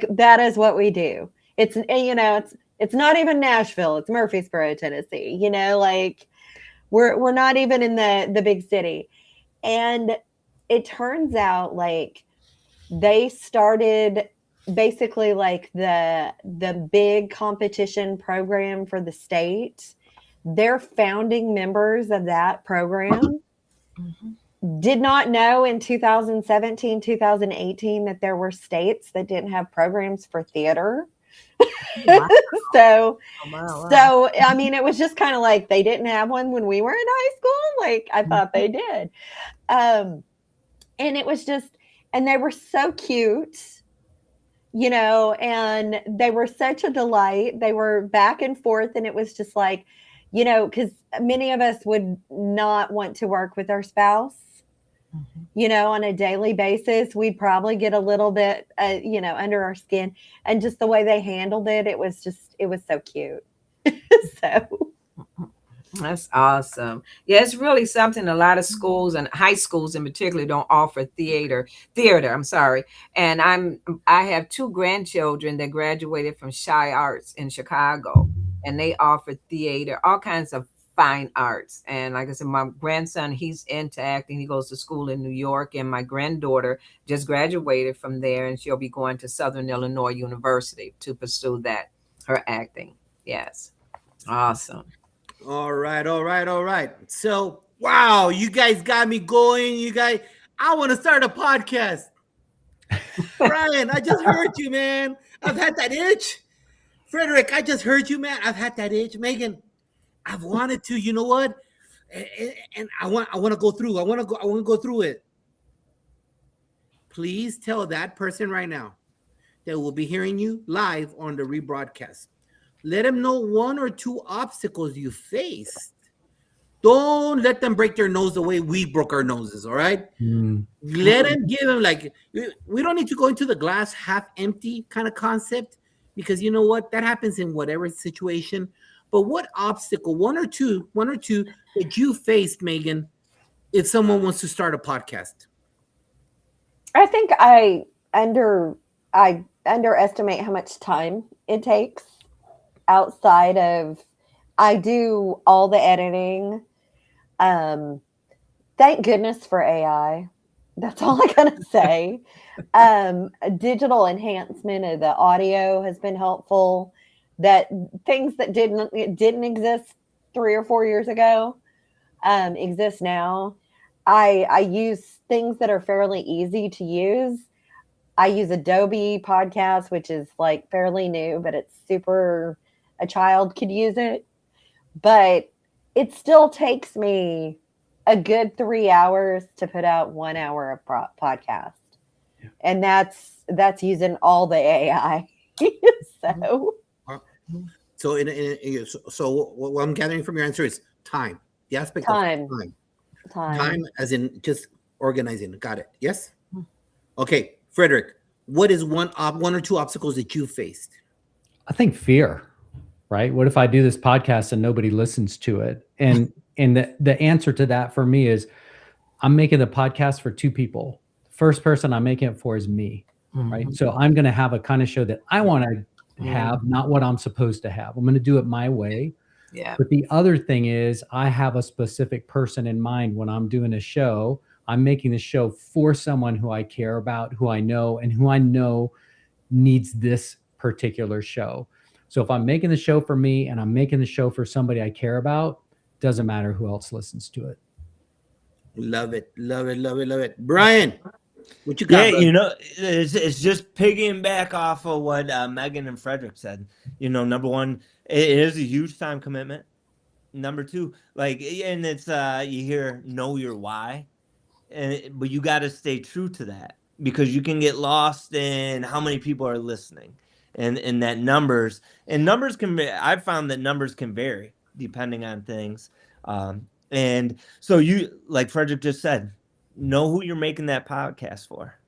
that is what we do. It's not even Nashville. It's Murfreesboro, Tennessee. Like we're not even in the big city. And it turns out like they started basically like the big competition program for the state. They're founding members of that program. Did not know in 2017, 2018 that there were states that didn't have programs for theater.
Wow.
So
Wow.
so I mean, it was just kind of like they didn't have one when we were in high school. Like I thought they did. And it was just, and they were so cute, and they were such a delight. They were back and forth, and it was just like, because many of us would not want to work with our spouse, on a daily basis. We'd probably get a little bit, under our skin, and just the way they handled it, it was so cute. So
That's awesome. Yeah, it's really something a lot of schools and high schools in particular don't offer theater, I'm sorry. And I have 2 grandchildren that graduated from Shy Arts in Chicago, and they offer theater, all kinds of fine arts. And like I said, my grandson, he's into acting. He goes to school in New York, and my granddaughter just graduated from there, and she'll be going to Southern Illinois University to pursue her acting. Yes. Awesome.
All right. So, wow, you guys got me going. I want to start a podcast. Brian, I just heard you, man. I've had that itch. Frederick, I just heard you, man. I've had that itch. Megan, I've wanted to. You know what? And I want to go through. I want to go through it. Please tell that person right now that will be hearing you live on the rebroadcast. Let them know 1 or 2 obstacles you faced. Don't let them break their nose the way we broke our noses, all right? Let them give them, like, we don't need to go into the glass half empty kind of concept, because you know what? That happens in whatever situation. But what obstacle, 1 or 2 that you faced, Megan, if someone wants to start a podcast?
I think I underestimate how much time it takes. Outside of, I do all the editing. Thank goodness for AI. That's all I gotta say. Digital enhancement of the audio has been helpful. That things that didn't exist 3 or 4 years ago exist now. I use things that are fairly easy to use. I use Adobe Podcast, which is like fairly new, but it's super. A child could use it, but it still takes me a good 3 hours to put out 1 hour of podcast. Yeah. And that's using all the AI.
So what I'm gathering from your answer is time. The aspect of time as in just organizing. Got it. Yes. Okay, Frederick, what is 1 or 2 obstacles that you faced?
I think fear. Right? What if I do this podcast and nobody listens to it? And the answer to that for me is I'm making the podcast for 2 people. The first person I'm making it for is me. Right? So I'm going to have a kind of show that I want to have, not what I'm supposed to have. I'm going to do it my way.
Yeah.
But the other thing is I have a specific person in mind when I'm doing a show. I'm making the show for someone who I care about, who I know, and who I know needs this particular show. So if I'm making the show for me and I'm making the show for somebody I care about, doesn't matter who else listens to it.
Love it. Brian, what you got?
Yeah, it's just piggying back off of what Megan and Frederick said. Number 1, it is a huge time commitment. Number 2, and it's you hear know your why, but you got to stay true to that, because you can get lost in how many people are listening. And that numbers can, I've found that numbers can vary depending on things. And so you, like Frederick just said, know who you're making that podcast for,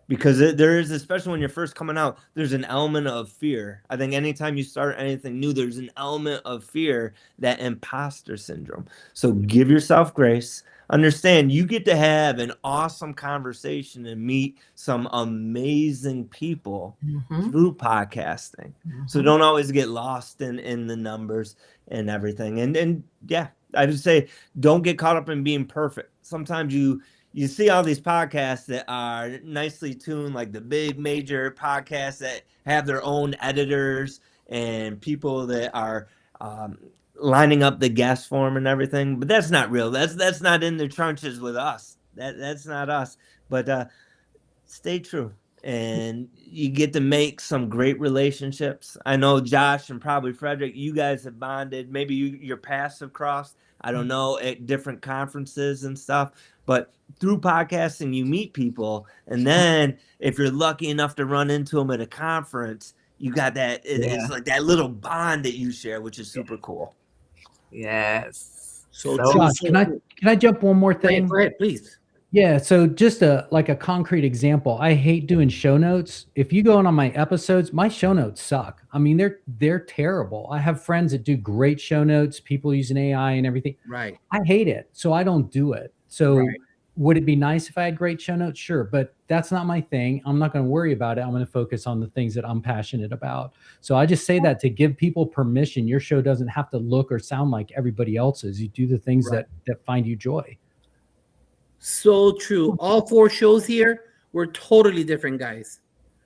because there is, especially when you're first coming out, there's an element of fear. I think anytime you start anything new, there's an element of fear, that imposter syndrome. So give yourself grace. Understand you get to have an awesome conversation and meet some amazing people through podcasting. So don't always get lost in the numbers and everything. And yeah, I just say, don't get caught up in being perfect. Sometimes you see all these podcasts that are nicely tuned, like the big major podcasts that have their own editors and people that are lining up the guest form and everything, but that's not real. That's not in the trenches with us. That's not us. But stay true. and you get to make some great relationships. I know Josh and probably Frederick, you guys have bonded. Maybe your paths have crossed, I don't know, at different conferences and stuff. But through podcasting, you meet people. And then if you're lucky enough to run into them at a conference, you got that. It's like that little bond that you share, which is super cool.
Yes.
So
Josh, can I jump one more thing?
Go ahead, please.
Yeah, so just a concrete example. I hate doing show notes. If you go on my episodes, my show notes suck. I mean, they're terrible. I have friends that do great show notes, people using AI and everything.
Right.
I hate it, so I don't do it. So
Right.
would it be nice if I had great show notes? Sure, but that's not my thing. I'm not going to worry about it. I'm going to focus on the things that I'm passionate about. So I just say that to give people permission. Your show doesn't have to look or sound like everybody else's. You do the things
Right.
that find you joy.
So true. All 4 shows here, we're totally different guys.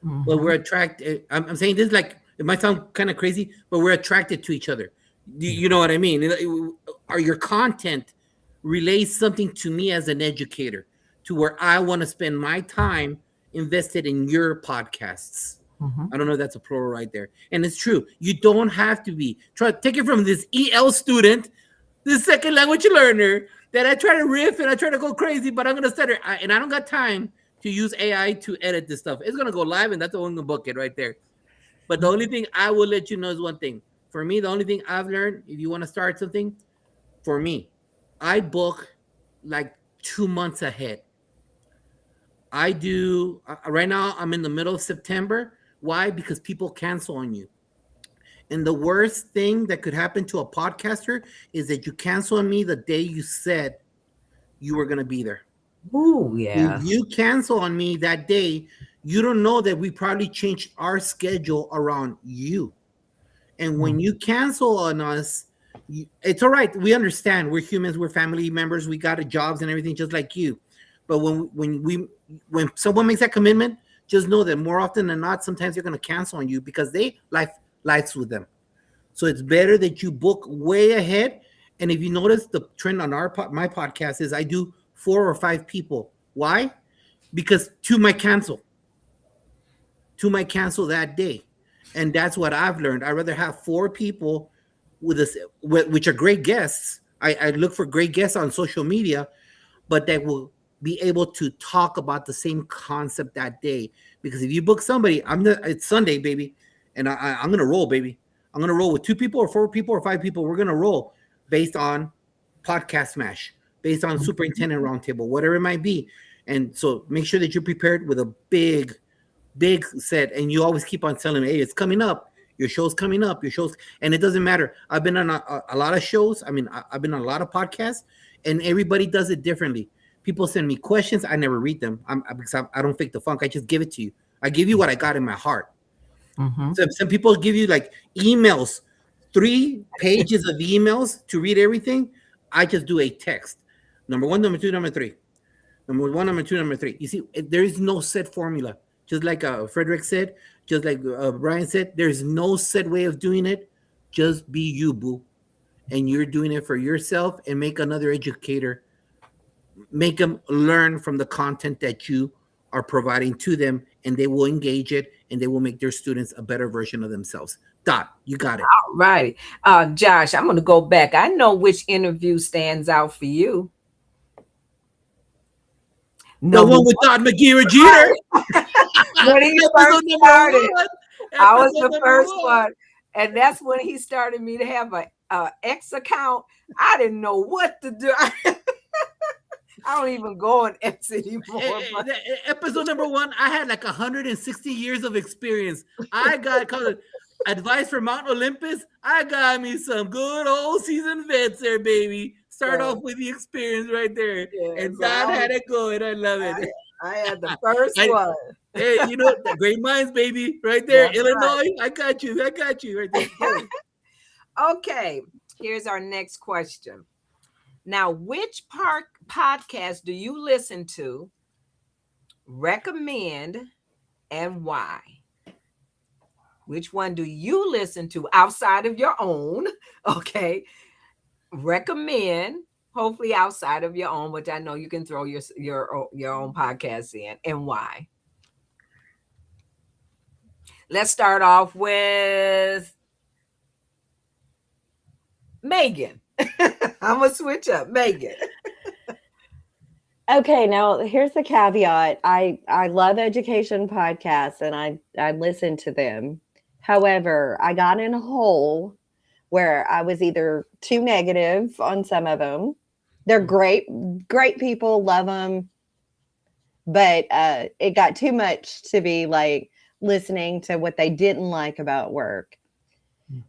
But we're attracted. I'm saying this like, it might sound kind of crazy, but we're attracted to each other. You know what I mean? Or your content relays something to me as an educator, to where I want to spend my time invested in your podcasts. I don't know if that's a plural right there. And it's true. You don't have to be. Take it from this EL student, this second language learner, that I try to riff and I try to go crazy, but I'm going to stutter. And I don't got time to use AI to edit this stuff. It's going to go live, and that's the one going to book it right there. But the only thing I will let you know is one thing. For me, the only thing I've learned, if you want to start something, for me, I book like 2 months ahead. I do. Right now, I'm in the middle of September. Why? Because people cancel on you. And the worst thing that could happen to a podcaster is that you cancel on me the day you said you were going to be there.
Ooh, yeah.
If you cancel on me that day, you don't know that we probably changed our schedule around you. And when you cancel on us, it's all right. We understand. We're humans. We're family members. We got jobs and everything just like you. But when someone makes that commitment, just know that more often than not, sometimes they're going to cancel on you because life's with them. So it's better that you book way ahead. And if you notice, the trend on my podcast is I do 4 or 5 people. Why? Because 2 might cancel. 2 might cancel that day. And that's what I've learned. I'd rather have 4 people which are great guests. I look for great guests on social media, but that will be able to talk about the same concept that day. Because if you book somebody, it's Sunday, baby, and I'm gonna roll, baby. I'm gonna roll with 2 people or 4 people or 5 people. We're gonna roll based on Podcast Smash, based on Superintendent Roundtable, whatever it might be. And so make sure that you're prepared with a big set, and you always keep on telling me, hey, it's coming up. Your show's coming up. Your show's, and it doesn't matter. I've been on a lot of shows. I mean, I've been on a lot of podcasts, and everybody does it differently. People send me questions. I never read them because I don't fake the funk. I just give it to you. I give you what I got in my heart. So some people give you like emails, 3 pages of emails to read everything. I just do a text. Number 1, number 2, number 3. Number 1, number 2, number 3. You see, there is no set formula. Just like Frederick said, just like Brian said, there's no set way of doing it. Just be you, boo. And you're doing it for yourself, and make another educator. Make them learn from the content that you are providing to them, and they will engage it, and they will make their students a better version of themselves. Dot, you got it.
All righty. Josh, I'm going to go back. I know which interview stands out for you.
The one with Todd McGee Jeter.
When he first started, I was the first one. And that's when he started me to have a X account. I didn't know what to do. I don't even go on X anymore.
Episode number 1, I had like 160 years of experience. I got called advice for Mount Olympus. I got me some good old seasoned vets there, baby. Start off with the experience right there. And God had it going. I love it.
I had the first one.
Hey, you know, the great minds, baby, right there. That's Illinois, right. I got you right there.
Okay, here's our next question. Now, which podcast do you listen to, recommend, and why? Which one do you listen to outside of your own? Okay, recommend, hopefully outside of your own, which I know you can throw your own podcast in, and why? Let's start off with Megan. I'm gonna switch up, Megan.
Okay, now here's the caveat. I love education podcasts and I listen to them. However, I got in a hole where I was either too negative on some of them. They're great people, love them, but it got too much to be like listening to what they didn't like about work.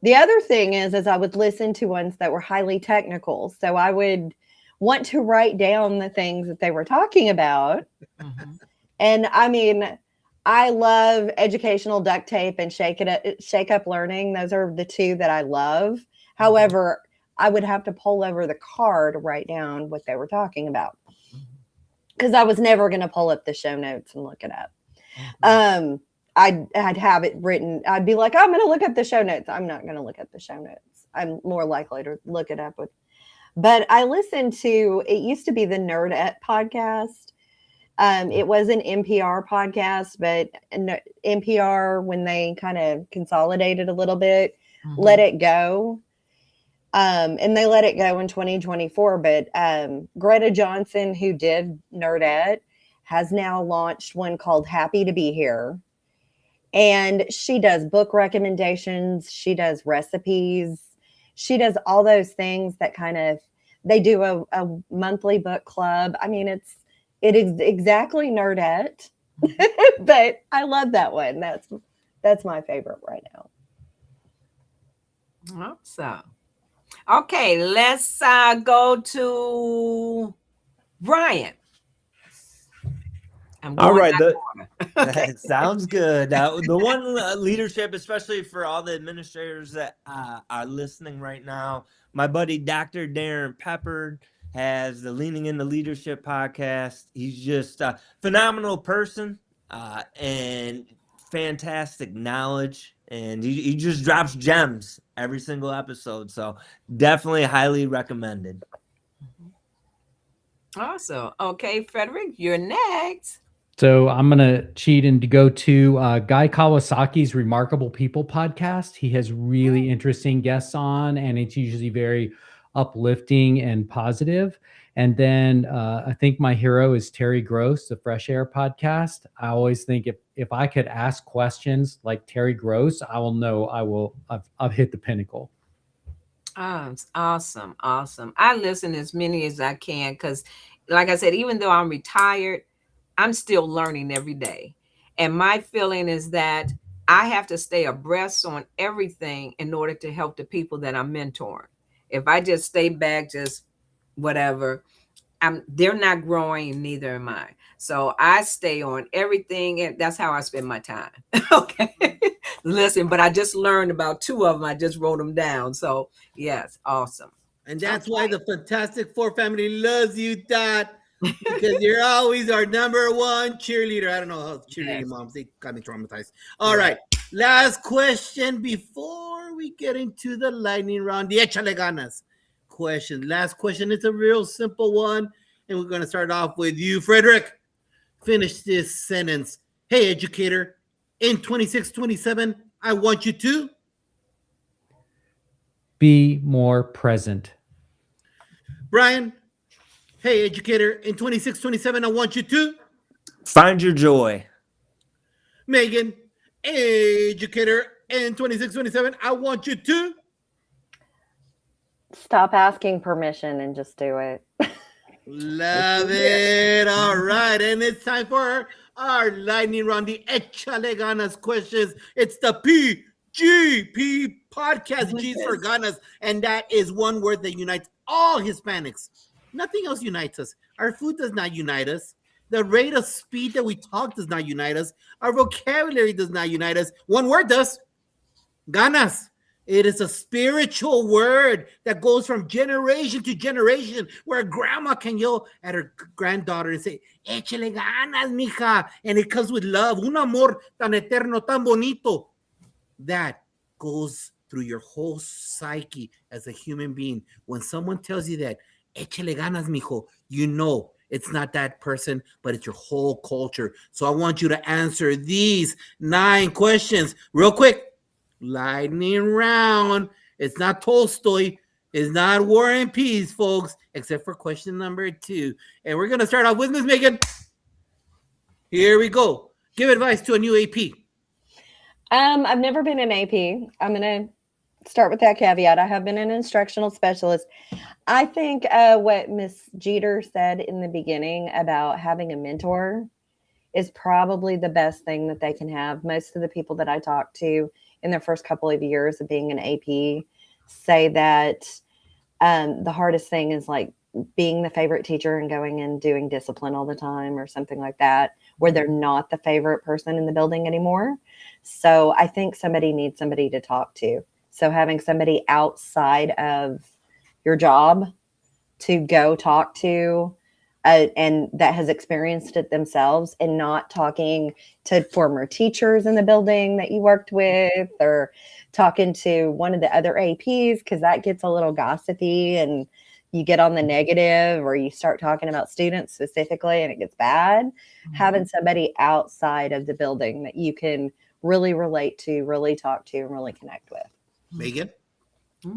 The other thing is I would listen to ones that were highly technical, so I would want to write down the things that they were talking about.
Mm-hmm.
And I mean, I love educational duct tape and shake up learning. Those are the two that I love. However, I would have to pull over the car to write down what they were talking about because I was never going to pull up the show notes and look it up. I'd have it written. I'd be like, I'm going to look up the show notes. I'm not going to look up the show notes. I'm more likely to look it up with. But I listened to, it used to be the Nerdette podcast. It was an NPR podcast, but NPR, when they kind of consolidated a little bit, let it go. And they let it go in 2024. But Greta Johnson, who did Nerdette, has now launched one called Happy to Be Here. And she does book recommendations. She does recipes. She does all those things that kind of, they do a monthly book club. I mean, it is exactly Nerdette, but I love that one. That's my favorite right now.
Awesome. Okay, let's go to Brian.
All right. That sounds good. The one leadership, especially for all the administrators that are listening right now, my buddy Dr. Darren Peppard has the Leaning Into Leadership podcast. He's just a phenomenal person and fantastic knowledge. And he just drops gems every single episode. So definitely highly recommended.
Awesome. Okay, Frederick, you're next.
So I'm going to cheat and go to Guy Kawasaki's Remarkable People podcast. He has really interesting guests on, and it's usually very uplifting and positive. And then I think my hero is Terry Gross, the Fresh Air podcast. I always think if I could ask questions like Terry Gross, I will know I've hit the pinnacle.
It's awesome. I listen as many as I can because, like I said, even though I'm retired, I'm still learning every day. And my feeling is that I have to stay abreast on everything in order to help the people that I'm mentoring. If I just stay back, just whatever, they're not growing, neither am I. So I stay on everything, and that's how I spend my time. Okay. Listen, but I just learned about 2 of them. I just wrote them down. So yes, awesome.
And that's why the Fantastic Four family loves you, Dot. Because you're always our number one cheerleader. I don't know how cheerleading moms, they got me traumatized. All right. Last question before we get into the lightning round. The Échale Ganas question. Last question. It's a real simple one. And we're going to start off with you, Frederick. Finish this sentence. Hey, educator, in 26-27, I want you to
be more present.
Brian. Hey, educator, in 26-27, I want you to
find your joy.
Megan, educator, in 26-27, I want you to
stop asking permission and just do it.
Love it. All right. And it's time for our lightning round, the Échale Ganas questions. It's the PGP podcast, G's for Ganas. And that is one word that unites all Hispanics. Nothing else unites us. Our food does not unite us. The rate of speed that we talk does not unite us. Our vocabulary does not unite us. One word does. Ganas. It is a spiritual word that goes from generation to generation, where a grandma can yell at her granddaughter and say, échale ganas, mija. And it comes with love. Un amor tan eterno, tan bonito. That goes through your whole psyche as a human being. When someone tells you that, échale ganas, mijo, you know It's not that person, but it's your whole culture. So I want you to answer these 9 questions real quick. Lightning round. It's not Tolstoy. It's not War and Peace, folks, except for question number 2. And we're going to start off with Miss Megan. Here we go. Give advice to a new AP.
I've never been an AP. I'm going to start with that caveat. I have been an instructional specialist. I think what Miss Jeter said in the beginning about having a mentor is probably the best thing that they can have. Most of the people that I talk to in their first couple of years of being an AP say that the hardest thing is like being the favorite teacher and going and doing discipline all the time or something like that, where they're not the favorite person in the building anymore. So I think somebody needs somebody to talk to. So having somebody outside of your job to go talk to and that has experienced it themselves, and not talking to former teachers in the building that you worked with, or talking to one of the other APs, because that gets a little gossipy and you get on the negative, or you start talking about students specifically and it gets bad. Having somebody outside of the building that you can really relate to, really talk to, and really connect with.
Megan?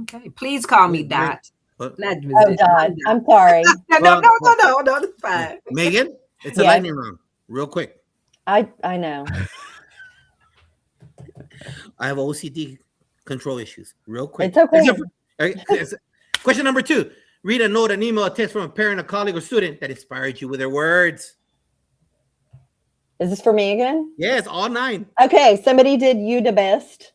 Okay. Please call me Dot.
What?
Not Miss
Oh,
Jeter.
God. I'm sorry.
No, it's fine.
Megan, it's a
Yes.
lightning round. Real quick.
I know.
I have OCD control issues. Real quick.
It's okay.
Question number 2. Read a note, an email, a text from a parent, a colleague, or student that inspired you with their words.
Is this for me again?
Yes, all 9.
Okay, somebody did "You the Best,"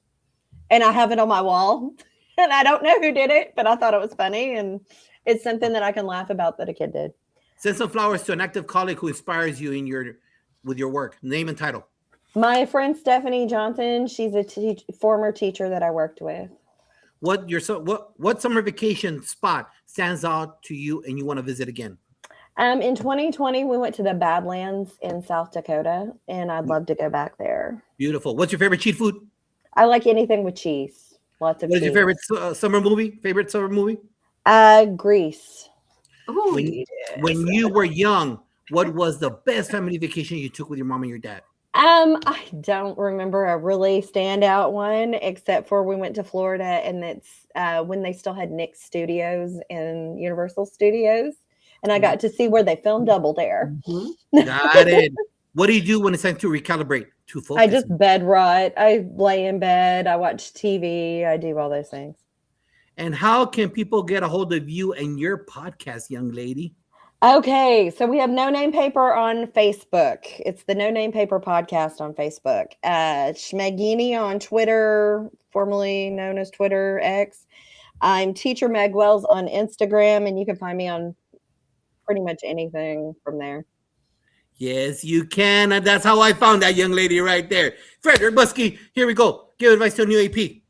and I have it on my wall, and I don't know who did it, but I thought it was funny, and it's something that I can laugh about that a kid did.
Send some flowers to an active colleague who inspires you with your work. Name and title.
My friend Stephanie Johnson, she's a former teacher that I worked with.
What summer vacation spot stands out to you and you want to visit again?
In 2020, we went to the Badlands in South Dakota, and I'd love to go back there.
Beautiful. What's your favorite cheat food?
I like anything with cheese. Lots of
What is
cheese.
your favorite summer movie? Favorite summer movie?
Grease.
Ooh,
When-
yes.
When you were young, what was the best family vacation you took with your mom and your dad?
I don't remember a really standout one, except for we went to Florida, and it's when they still had Nick's Studios and Universal Studios, and I got to see where they filmed Double Dare.
Mhm.
Got it. What do you do when it's time to recalibrate? To focus.
I just bed rot. I lay in bed. I watch TV. I do all those things.
And how can people get a hold of you and your podcast, young lady?
Okay, so we have No Name Paper on Facebook. It's the No Name Paper podcast on Facebook. Schmegini on Twitter, formerly known as Twitter X. I'm Teacher Meg Wells on Instagram, and you can find me on pretty much anything from there.
Yes, you can. And that's how I found that young lady right there. Frederick Buskey, here we go. Give advice to a new AP.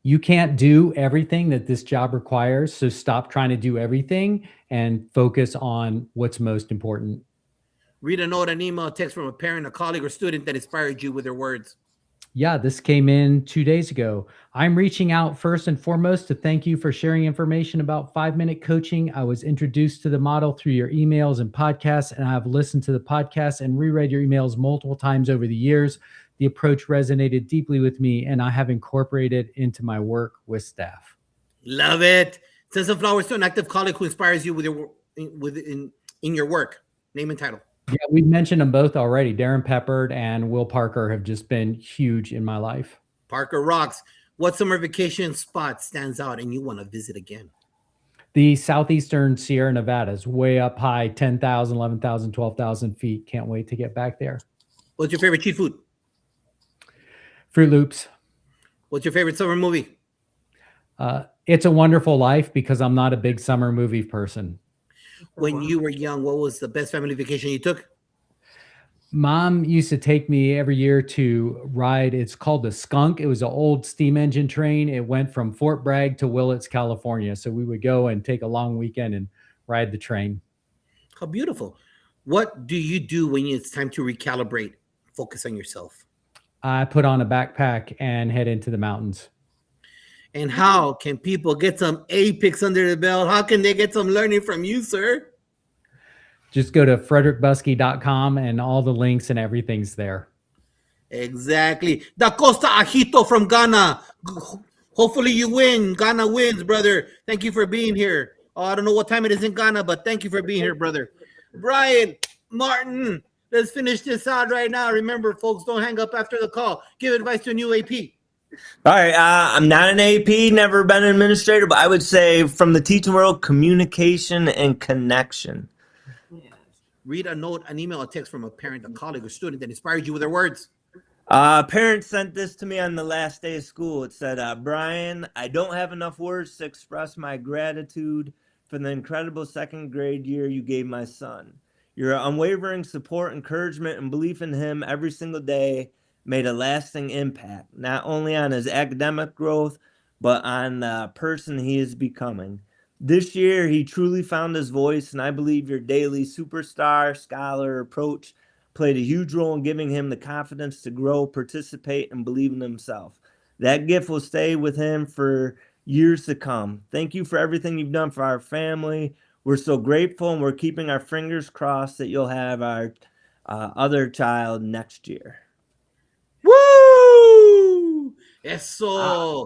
You can't do everything that this job requires, so stop trying to do everything and focus on what's most important.
Read a note, an email, a text from a parent, a colleague, or student that inspired you with their words.
Yeah, this came in 2 days ago. I'm reaching out first and foremost to thank you for sharing information about 5-minute coaching. I was introduced to the model through your emails and podcasts, and I've listened to the podcast and reread your emails multiple times over the years. The approach resonated deeply with me, and I have incorporated it into my work with staff.
Love it. Send some flowers to an active colleague who inspires you with in your work. Name and title.
Yeah, we mentioned them both already. Darren Peppard and Will Parker have just been huge in my life.
Parker rocks. What summer vacation spot stands out and you want to visit again?
The southeastern Sierra Nevadas, way up high, 10,000, 11,000, 12,000 feet. Can't wait to get back there.
What's your favorite cheat food?
Fruit Loops.
What's your favorite summer movie?
It's a Wonderful Life, because I'm not a big summer movie person.
When you were young, what was the best family vacation you took?
Mom used to take me every year to ride. It's called the Skunk. It was an old steam engine train. It went from Fort Bragg to Willits, California. So we would go and take a long weekend and ride the train.
How beautiful. What do you do when it's time to recalibrate, focus on yourself?
I put on a backpack and head into the mountains.
And how can people get some APICS under the belt? How can they get some learning from you, sir?
just go to frederickbuskey.com and all the links and everything's there.
Exactly. Da Costa Ajito from Ghana. Hopefully you win. Ghana wins, brother. Thank you for being here. Oh, I don't know what time it is in Ghana, but thank you for being here, brother. Brian Martin, let's finish this out right now. Remember, folks, don't hang up after the call. Give advice to a new AP.
All right, I'm not an AP, never been an administrator, but I would say from the teaching world, communication and connection.
Read a note, an email, a text from a parent, a colleague, or student that inspired you with their words.
Parents sent this to me on the last day of school. It said, Brian, I don't have enough words to express my gratitude for the incredible second grade year you gave my son. Your unwavering support, encouragement, and belief in him every single day made a lasting impact, not only on his academic growth, but on the person he is becoming. This year, he truly found his voice, and I believe your daily superstar scholar approach played a huge role in giving him the confidence to grow, participate, and believe in himself. That gift will stay with him for years to come. Thank you for everything you've done for our family. We're so grateful, and we're keeping our fingers crossed that you'll have our other child next year.
Woo! Eso.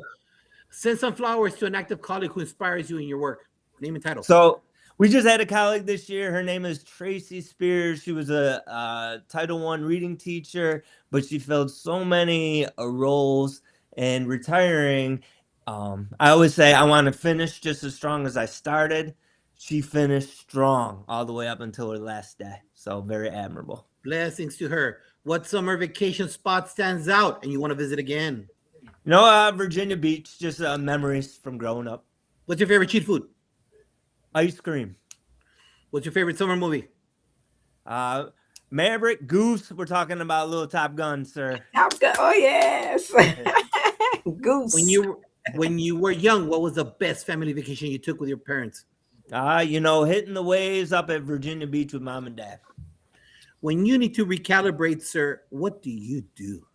Send some flowers to an active colleague who inspires you in your work. Name and title.
So we just had a colleague this year. Her name is Tracy Spears. She was a Title I reading teacher, but she filled so many roles. And retiring, I always say I want to finish just as strong as I started. She finished strong all the way up until her last day. So very admirable.
Blessings to her. What summer vacation spot stands out and you want to visit again?
You know, Virginia Beach, just memories from growing up.
What's your favorite cheat food?
Ice cream.
What's your favorite summer movie?
Maverick, Goose. We're talking about Little Top Gun, sir.
Top Gun. Oh, yes. Goose.
When you were young, what was the best family vacation you took with your parents?
You know, hitting the waves up at Virginia Beach with mom and dad.
When you need to recalibrate, sir, what do you do?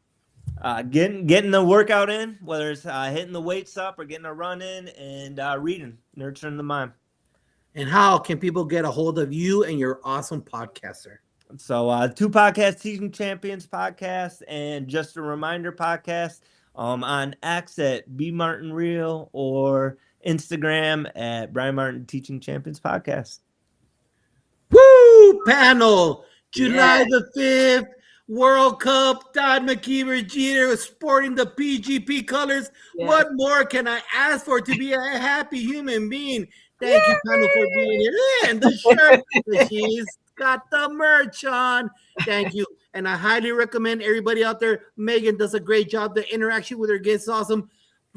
Getting the workout in, whether it's hitting the weights up or getting a run in, and reading, nurturing the mind.
And how can people get a hold of you and your awesome podcast, sir?
So 2 podcasts, Teaching Champions podcast and Just a Reminder podcast, on X at B Martin Real or Instagram at Brian Martin Teaching Champions podcast.
Woo! Panel, July the 5th, World Cup. Todd McKeever Jeter was sporting the PGP colors.
Yes.
What more can I ask for to be a happy human being? Thank you, Panel, for being here. And the shirt, she's got the merch on. Thank you. And I highly recommend everybody out there. Megan does a great job. The interaction with her guests is awesome.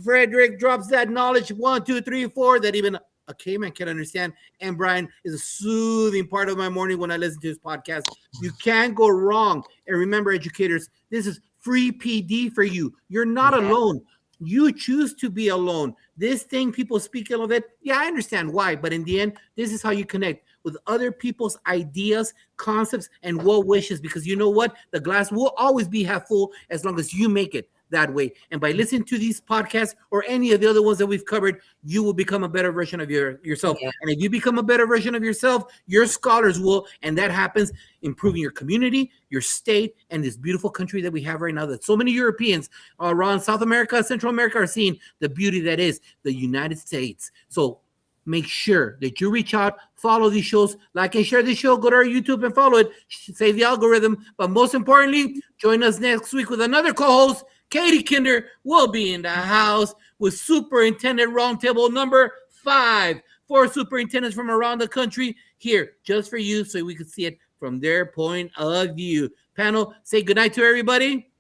Frederick drops that knowledge 1, 2, 3, 4 that even a caveman can understand. And Brian is a soothing part of my morning when I listen to his podcast. You can't go wrong. And remember, educators, this is free PD for you. You're not alone. You choose to be alone. This thing, people speak ill of it. Yeah, I understand why. But in the end, this is how you connect with other people's ideas, concepts, and well wishes. Because you know what? The glass will always be half full as long as you make it that way. And by listening to these podcasts or any of the other ones that we've covered, you will become a better version of yourself. Yeah. And if you become a better version of yourself, your scholars will. And that happens improving your community, your state, and this beautiful country that we have right now that so many Europeans around South America, Central America are seeing the beauty that is the United States. So make sure that you reach out, follow these shows, like and share this show, go to our YouTube and follow it, save the algorithm. But most importantly, join us next week with another co-host. Katie Kinder will be in the house with Superintendent Roundtable number 5. 4 superintendents from around the country here just for you so we can see it from their point of view. Panel, say goodnight to everybody.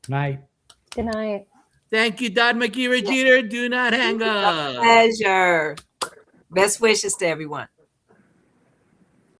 Night.
Good night.
Thank you, Todd McKeever Jeter. Do not hang up.
Pleasure. Best wishes to everyone.